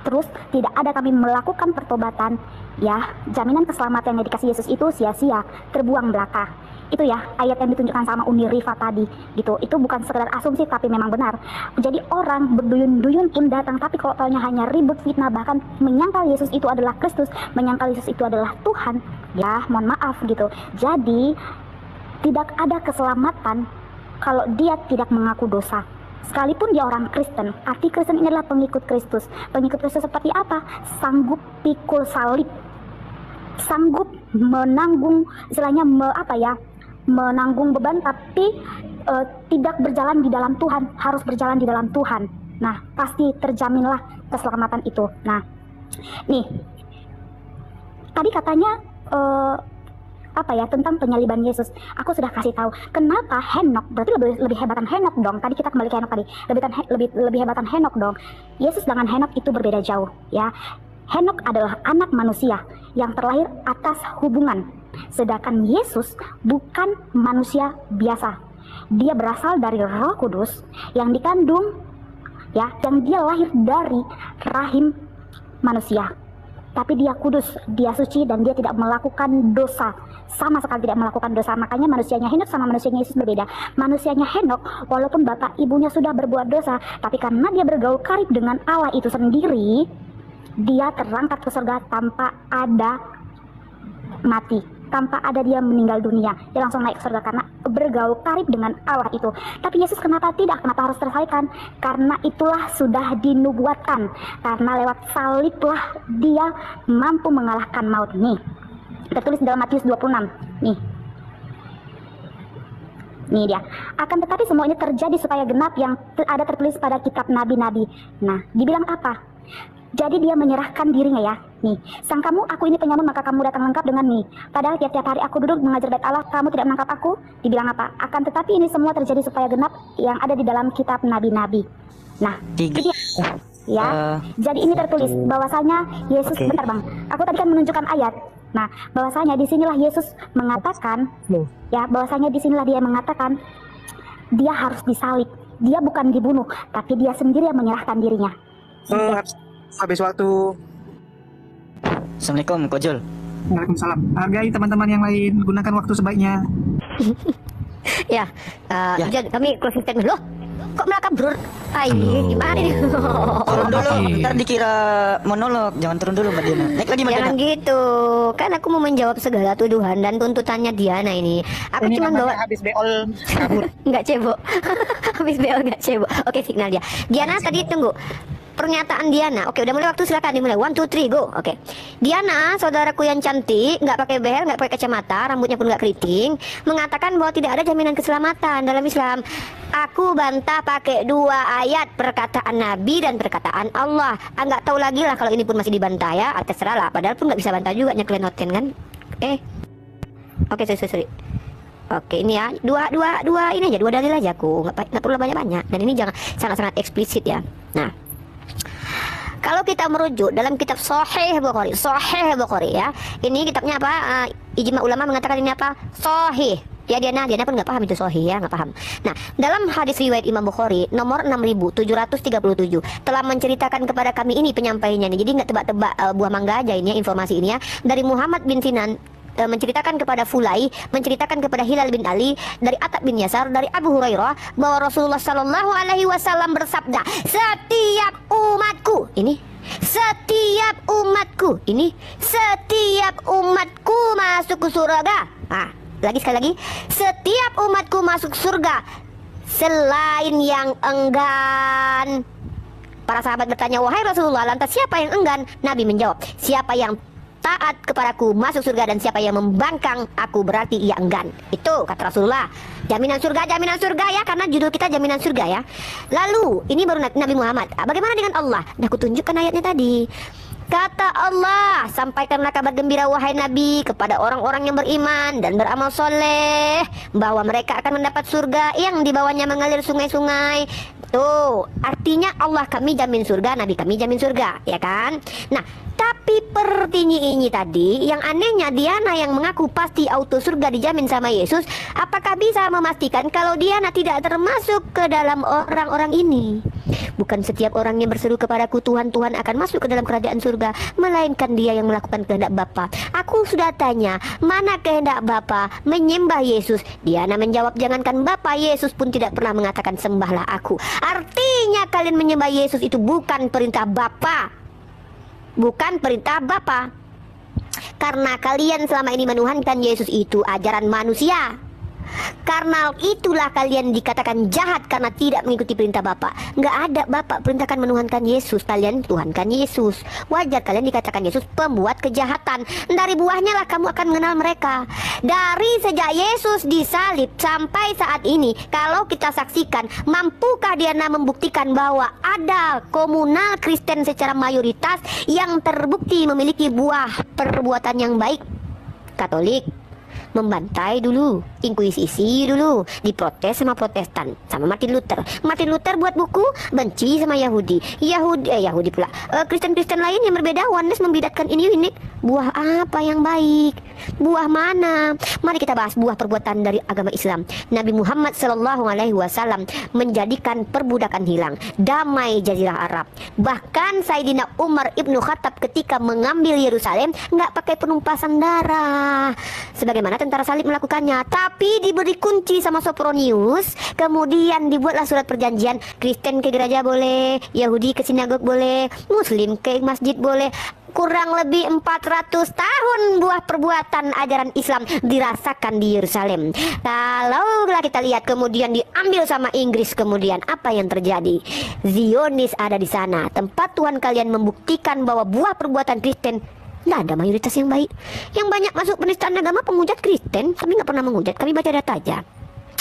terus tidak ada kami melakukan pertobatan, ya, jaminan keselamatan yang dikasih Yesus itu sia-sia, terbuang belaka. Itu ya ayat yang ditunjukkan sama Uni Rifa tadi gitu. Itu bukan sekedar asumsi tapi memang benar. Jadi orang berduyun-duyun pun datang, tapi kalau taunya hanya ribut, fitnah, bahkan menyangkal Yesus itu adalah Kristus, menyangkal Yesus itu adalah Tuhan, ya mohon maaf gitu. Jadi tidak ada keselamatan kalau dia tidak mengaku dosa. Sekalipun dia orang Kristen, arti Kristen ini adalah pengikut Kristus. Pengikut Kristus seperti apa? Sanggup pikul salib, sanggup menanggung istilahnya menanggung beban, tapi tidak berjalan di dalam Tuhan, harus berjalan di dalam Tuhan. Nah, pasti terjaminlah keselamatan itu. Nah, nih, tadi katanya tentang penyaliban Yesus. Aku sudah kasih tahu kenapa Henok, berarti lebih hebatan Henok dong. Tadi kita kembali ke Henok tadi, lebih hebatan Henok dong. Yesus dengan Henok itu berbeda jauh, ya. Henok adalah anak manusia yang terlahir atas hubungan, sedangkan Yesus bukan manusia biasa. Dia berasal dari Roh Kudus yang dikandung, ya, yang dia lahir dari rahim manusia. tapi dia kudus, dia suci, dan dia tidak melakukan dosa, sama sekali tidak melakukan dosa. Makanya manusianya Henok sama manusianya Yesus berbeda. Manusianya Henok, walaupun bapak ibunya sudah berbuat dosa, tapi karena dia bergaul karib dengan Allah itu sendiri, dia terangkat ke surga tanpa ada mati, tanpa ada dia meninggal dunia. Dia langsung naik ke surga karena bergaul karib dengan Allah itu. Tapi Yesus kenapa tidak? Kenapa harus tersalibkan? Karena itulah sudah dinubuatkan. Karena lewat saliblah dia mampu mengalahkan maut. Nih, tertulis dalam Matius 26. Nih dia. Akan tetapi semua ini terjadi supaya genap yang ada tertulis pada kitab nabi-nabi. Nah, dibilang apa? Jadi dia menyerahkan dirinya ya. Nih, sang kamu, aku ini penyamun, maka kamu datang lengkap dengan nih. Padahal tiap-tiap hari aku duduk mengajar bait Allah, kamu tidak menangkap aku. Dibilang apa? Akan tetapi ini semua terjadi supaya genap yang ada di dalam kitab nabi-nabi. Nah, jadi ya. Jadi ini tertulis bahwasanya Yesus, bentar Bang. Aku tadi kan menunjukkan ayat. Nah, bahwasanya disinilah Yesus mengatakan, ya, bahwasanya disinilah dia mengatakan dia harus disalib. Dia bukan dibunuh, tapi dia sendiri yang menyerahkan dirinya. Habis waktu. Assalamualaikum, Kojol. Waalaikumsalam. Hargai teman-teman yang lain, gunakan waktu sebaiknya. Ya, Jan, kami closing statement. Loh, kok malah kabur? Gimana ini? Turun dulu, ntar dikira monolog. Jangan turun dulu Mbak Diana. Naik lagi Mbak Diana. Jangan gitu, kan aku mau menjawab segala tuduhan dan tuntutannya Diana ini. Aku cuma bawa habis beol kabur. Nggak cebok. Habis beol nggak cebok. Oke, signal dia. Diana tadi tunggu. Pernyataan Diana, oke udah mulai waktu, silakan dimulai. 1, 2, 3, go. Oke, Diana, saudaraku yang cantik, nggak pakai behel, nggak pakai kacamata, rambutnya pun nggak keriting, mengatakan bahwa tidak ada jaminan keselamatan dalam Islam. Aku bantah pakai 2 ayat, perkataan Nabi dan perkataan Allah. Nggak tahu lagi lah kalau ini pun masih dibantah ya, terserah lah. Padahal pun nggak bisa bantah juga, nyeklenotin kan? Oke, sorry. Oke, ini ya, dua ini aja, 2 dalil aja aku, nggak perlu banyak-banyak. Dan ini jangan sangat-sangat eksplisit ya. Nah. Kalau kita merujuk dalam kitab Sahih Bukhari ya, ini kitabnya apa? Ijma ulama mengatakan ini apa? Sahih. Ya Diana pun nggak paham itu Sahih ya, nggak paham. Nah, dalam hadis riwayat Imam Bukhari nomor 6737 telah menceritakan kepada kami ini penyampaiannya nih. Jadi nggak tebak-tebak buah mangga aja ini ya, informasi ini ya. Dari Muhammad bin Sinan menceritakan kepada Fulai, menceritakan kepada Hilal bin Ali, dari Atab bin Yasar, dari Abu Hurairah, bahwa Rasulullah Shallallahu Alaihi Wasallam bersabda, setiap umatku masuk ke surga. Sekali lagi, setiap umatku masuk surga selain yang enggan. Para sahabat bertanya, wahai Rasulullah, lantas siapa yang enggan? Nabi menjawab, siapa yang taat kepadaku masuk surga, dan siapa yang membangkang aku berarti ia enggan. Itu kata Rasulullah. Jaminan surga ya, karena judul kita jaminan surga ya. Lalu ini baru Nabi Muhammad. Bagaimana dengan Allah? Nah, aku tunjukkan ayatnya tadi. Kata Allah, sampaikanlah kabar gembira wahai Nabi kepada orang-orang yang beriman dan beramal soleh, bahwa mereka akan mendapat surga yang di bawahnya mengalir sungai-sungai. Tuh, artinya Allah kami jamin surga, Nabi kami jamin surga, ya kan? Nah, tapi ini tadi, yang anehnya Diana yang mengaku pasti auto surga dijamin sama Yesus, apakah bisa memastikan kalau Diana tidak termasuk ke dalam orang-orang ini? Bukan setiap orang yang berseru kepadaku Tuhan, Tuhan akan masuk ke dalam kerajaan surga, melainkan dia yang melakukan kehendak Bapa. Aku sudah tanya, mana kehendak Bapa? Menyembah Yesus. Diana menjawab, jangankan Bapa, Yesus pun tidak pernah mengatakan sembahlah aku. Artinya kalian menyembah Yesus itu bukan perintah Bapa, bukan perintah Bapa. Karena kalian selama ini menuhankan Yesus itu ajaran manusia. Karena itulah kalian dikatakan jahat karena tidak mengikuti perintah Bapa. Nggak ada Bapa perintahkan menuhankan Yesus, kalian tuhankan Yesus. Wajar kalian dikatakan Yesus pembuat kejahatan. Dari buahnya lah kamu akan mengenal mereka. Dari sejak Yesus disalib sampai saat ini, kalau kita saksikan, mampukah Diana membuktikan bahwa ada komunal Kristen secara mayoritas yang terbukti memiliki buah perbuatan yang baik? Katolik, membantai dulu, inkuisisi dulu, diprotes sama Protestan, sama Martin Luther. Martin Luther buat buku benci sama Yahudi pula. Kristen-Kristen lain yang berbeda, oneness membidatkan ini unik. Buah apa yang baik? Buah mana? Mari kita bahas buah perbuatan dari agama Islam. Nabi Muhammad SAW menjadikan perbudakan hilang, damai jazirah Arab. Bahkan Sayyidina Umar ibnu Khattab ketika mengambil Yerusalem nggak pakai penumpasan darah, sebagaimana tentara salib melakukannya, tapi diberi kunci sama Sopronius. Kemudian dibuatlah surat perjanjian. Kristen ke gereja boleh, Yahudi ke sinagog boleh, Muslim ke masjid boleh. Kurang lebih 400 tahun buah perbuatan ajaran Islam dirasakan di Yerusalem. Kalau kita lihat kemudian diambil sama Inggris, kemudian apa yang terjadi? Zionis ada di sana, tempat Tuhan kalian membuktikan bahwa buah perbuatan Kristen nggak ada mayoritas yang baik. Yang banyak masuk penistaan agama penghujat Kristen. Kami nggak pernah menghujat, kami baca data aja.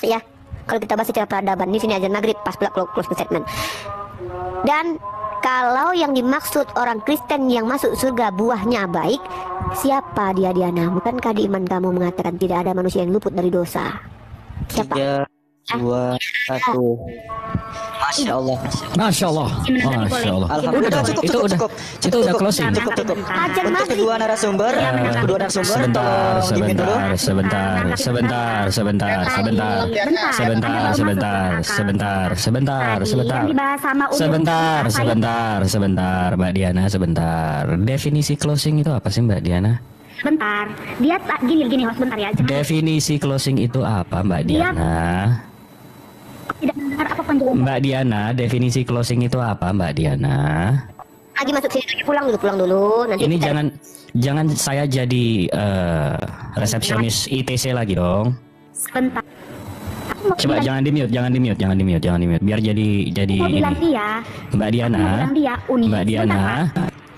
Ya, kalau kita bahas secara peradaban, di sini azan maghrib pas pula close statement. Dan kalau yang dimaksud orang Kristen yang masuk surga buahnya baik, siapa dia Diana? Bukankah di iman kamu mengatakan tidak ada manusia yang luput dari dosa? Siapa? 3, 2, 1. Masya Allah. Masya Allah. Masya Allah. Alhamdulillah. Cukup. Itu udah closing. Cukup. Ajar Untuk maghrib. kedua narasumber, sebentar, Mbak Diana, sebentar. Definisi closing itu apa sih, Mbak Diana? Bentar, dia gini host, bentar ya. Definisi closing itu apa, Mbak Diana? Tidak dengar apa penjelasan. Mbak Diana, definisi closing itu apa, Mbak Diana? Lagi masuk sini lagi, pulang dulu. Nanti Ini kita... jangan saya jadi resepsionis ITC lagi dong. Sebentar. Aku mau Coba bilang, jangan di mute. Biar jadi mau bilang ini. dia. Mbak Diana. Mau bilang dia unik. Mbak Diana.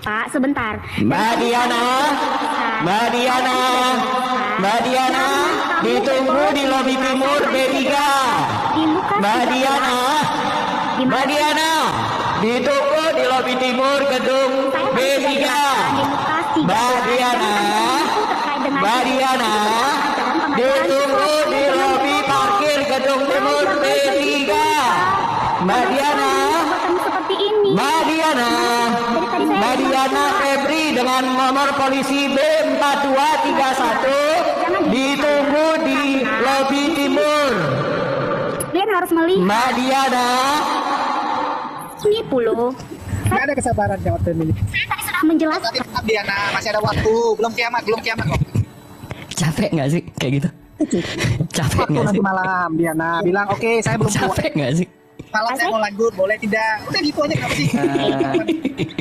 Pak, sebentar. Mbak Diana. Ditunggu di lobi timur B3. Di Lukas. Mbak Diana. Ditunggu di lobi timur gedung B3. Mbak Diana. Ditunggu di lobi parkir gedung timur B3. Mbak Diana. Seperti ini. Mbak Diana Febri dengan nomor polisi B4231 ditunggu di lobi timur. Kalian harus melihat. Mbak Diana. Ini puluh. Nggak ada kesabaran jawab ini. Saya tadi sudah menjelaskan. Tetap Diana, masih ada waktu. Belum kiamat kok. Capek nggak sih kayak gitu? Capek Waktu nggak nanti sih? malam Diana bilang oke, saya belum kuat. Capek nggak sih? Malam saya mau lanjut, boleh tidak? Udah gitu aja, kenapa sih?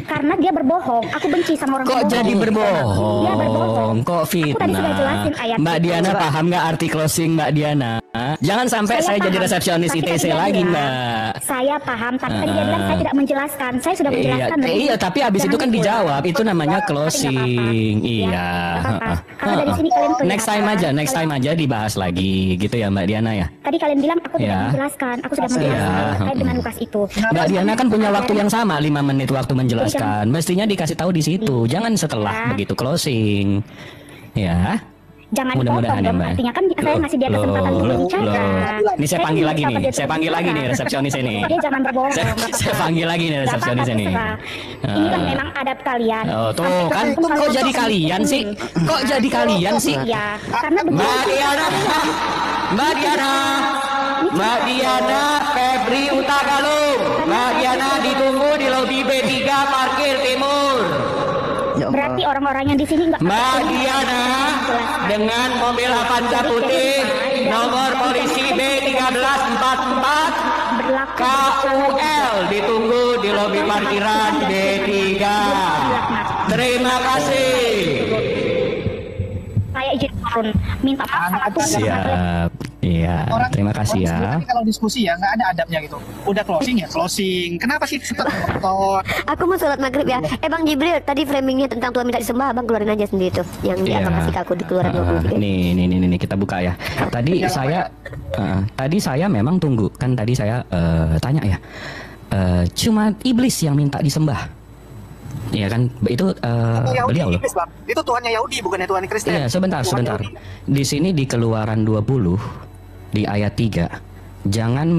Karena dia berbohong. Aku benci sama orang Kok berbohong. jadi Dia berbohong. berbohong? Kok Aku tadi sudah fitnah? jelasin ayat Mbak itu. Diana paham nggak arti closing, Mbak Diana? Jangan sampai saya jadi paham. resepsionis Tapi ITC tadi dia lagi, bilang, Mbak. Saya paham, tapi tadi dia bilang saya tidak menjelaskan. Saya sudah menjelaskan. Iya, tapi abis itu kan dijawab. Itu namanya closing. Iya. Karena dari sini kalian kelihatan. Next time aja dibahas lagi, gitu ya, Mbak Diana ya. Tadi kalian bilang aku tidak Ya. menjelaskan. Aku sudah menjelaskan Ya. terkait dengan Lukas itu. Mbak Diana kan punya waktu yang sama 5 menit waktu menjelaskan. Mestinya dikasih tahu di situ, jangan setelah begitu closing. Ya. Jangan Mudah-mudahan dipotong ya, dong. Mbak. Artinya kan saya ngasih dia kesempatan untuk berbicara. Ini saya panggil lagi nih. Saya panggil lagi nih resepsionis ini. Dia jangan berbohong. Saya panggil lagi nih resepsionis ini. Ini kan memang adab kalian. Oh, tuh kan kok jadi kalian sih? Kok jadi kalian sih? Iya, karena Mbak Diana Febri Utagalung. Mbak Diana ditunggu di lobi B3 parkir timur. berarti orang-orang yang di sini nggak. Mbak Diana dengan mobil Avanza putih nomor polisi B1344 KUL ditunggu di lobi parkiran B3. Terima kasih. Saya izin turun, minta maaf sama Tuhan. Siap. Iya, terima kasih ya. Kalau diskusi ya nggak ada adabnya gitu. Udah closing ya closing. Kenapa sih cepat motor? Aku mau sholat maghrib ya. Bang Jibril, tadi framingnya tentang Tuhan minta disembah, Bang keluarin aja sendiri tuh. Yang dia akan kasih ke aku di keluaran 20. Nih kita buka ya. Tadi saya memang tunggu kan tadi saya tanya ya. Cuma iblis yang minta disembah. Iya kan, itu Yahudi beliau loh. iblis, Bang. Itu Tuhannya Yahudi, bukannya Tuhan Kristen. Iya, sebentar. Tuhan Yahudi. Di sini di Keluaran 20 di ayat 3, jangan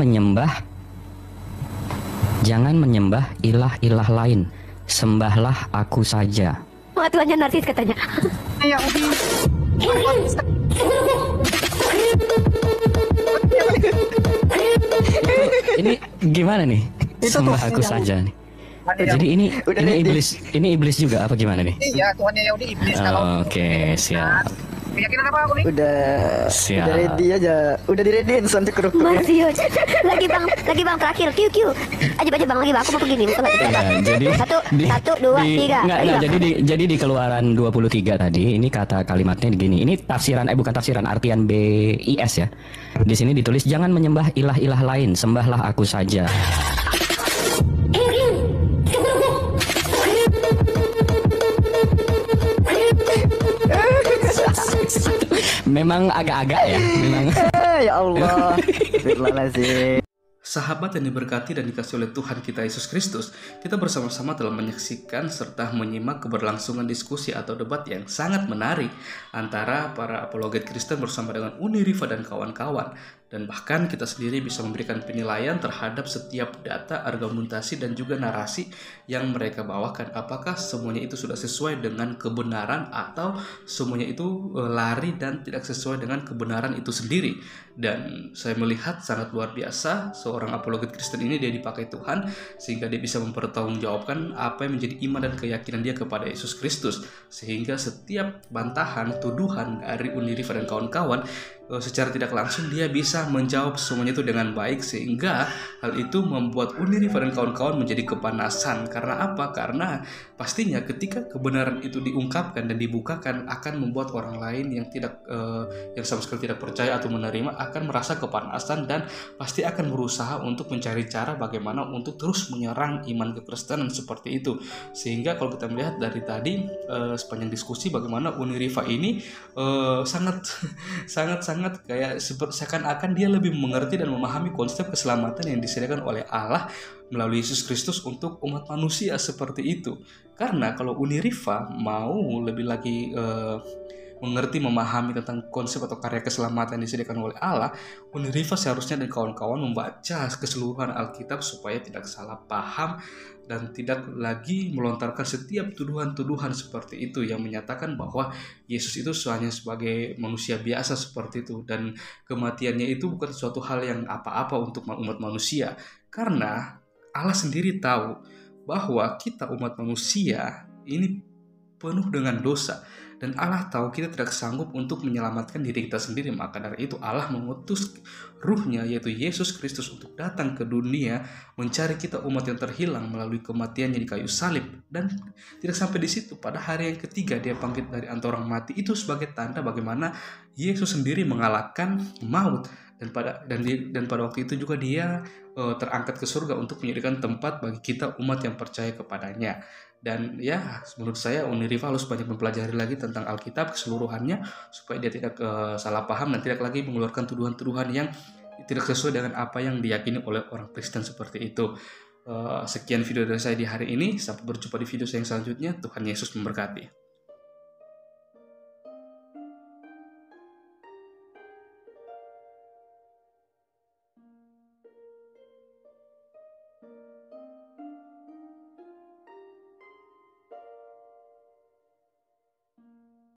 menyembah ilah-ilah lain, sembahlah aku saja. Wah, Tuhannya narsis katanya. Yahudi. Ini gimana nih? Sembah aku saja nih. Jadi ini iblis juga apa gimana nih? Iya, Tuhannya Yahudi iblis. Kalau Oke, siap. keyakinan apa aku nih? Siap. Udah ready aja. Udah diredein sampai kerupuk. Masih lagi bang terakhir Q. Aja bang lagi bang, aku mau pergi nih. Ya, jadi satu dua tiga. Jadi di Keluaran 23 tadi ini kata kalimatnya begini. Ini tafsiran bukan tafsiran, artian BIS ya. Di sini ditulis jangan menyembah ilah-ilah lain, sembahlah aku saja. Memang agak-agak ya, memang. Ya Allah. Astagfirullahaladzim. Sahabat yang diberkati dan dikasih oleh Tuhan kita Yesus Kristus, kita bersama-sama telah menyaksikan serta menyimak keberlangsungan diskusi atau debat yang sangat menarik antara para apologet Kristen bersama dengan Uni Riva dan kawan-kawan. Dan bahkan kita sendiri bisa memberikan penilaian terhadap setiap data, argumentasi, dan juga narasi yang mereka bawakan. Apakah semuanya itu sudah sesuai dengan kebenaran atau semuanya itu lari dan tidak sesuai dengan kebenaran itu sendiri. Dan saya melihat sangat luar biasa seorang apologet Kristen ini, dia dipakai Tuhan sehingga dia bisa mempertanggungjawabkan apa yang menjadi iman dan keyakinan dia kepada Yesus Kristus. Sehingga setiap bantahan, tuduhan dari Uni Riva dan kawan-kawan secara tidak langsung dia bisa menjawab semuanya itu dengan baik, sehingga hal itu membuat Uni Riva dan kawan-kawan menjadi kepanasan. Karena apa? Karena pastinya ketika kebenaran itu diungkapkan dan dibukakan akan membuat orang lain yang yang sama sekali tidak percaya atau menerima akan merasa kepanasan dan pasti akan berusaha untuk mencari cara bagaimana untuk terus menyerang iman kekristenan seperti itu. Sehingga kalau kita melihat dari tadi sepanjang diskusi bagaimana Uni Riva ini sangat kayak seakan-akan dia lebih mengerti dan memahami konsep keselamatan yang disediakan oleh Allah melalui Yesus Kristus untuk umat manusia seperti itu. Karena kalau Uni Riva mau lebih lagi mengerti, memahami tentang konsep atau karya keselamatan yang disediakan oleh Allah, Uni Riva seharusnya dan kawan-kawan membaca keseluruhan Alkitab supaya tidak salah paham dan tidak lagi melontarkan setiap tuduhan-tuduhan seperti itu yang menyatakan bahwa Yesus itu hanya sebagai manusia biasa seperti itu, dan kematiannya itu bukan suatu hal yang apa-apa untuk umat manusia. Karena Allah sendiri tahu bahwa kita umat manusia ini penuh dengan dosa, dan Allah tahu kita tidak sanggup untuk menyelamatkan diri kita sendiri. Maka dari itu Allah mengutus Ruh-Nya, yaitu Yesus Kristus, untuk datang ke dunia mencari kita umat yang terhilang melalui kematiannya di kayu salib. Dan tidak sampai di situ, pada hari yang ketiga dia bangkit dari antara orang mati. Itu sebagai tanda bagaimana Yesus sendiri mengalahkan maut, dan pada waktu itu juga dia terangkat ke surga untuk menyediakan tempat bagi kita umat yang percaya kepadanya. Dan ya, menurut saya Uni Riva harus banyak mempelajari lagi tentang Alkitab keseluruhannya supaya dia tidak salah paham dan tidak lagi mengeluarkan tuduhan-tuduhan yang tidak sesuai dengan apa yang diyakini oleh orang Kristen seperti itu. Sekian video dari saya di hari ini. Sampai berjumpa di video saya yang selanjutnya. Tuhan Yesus memberkati.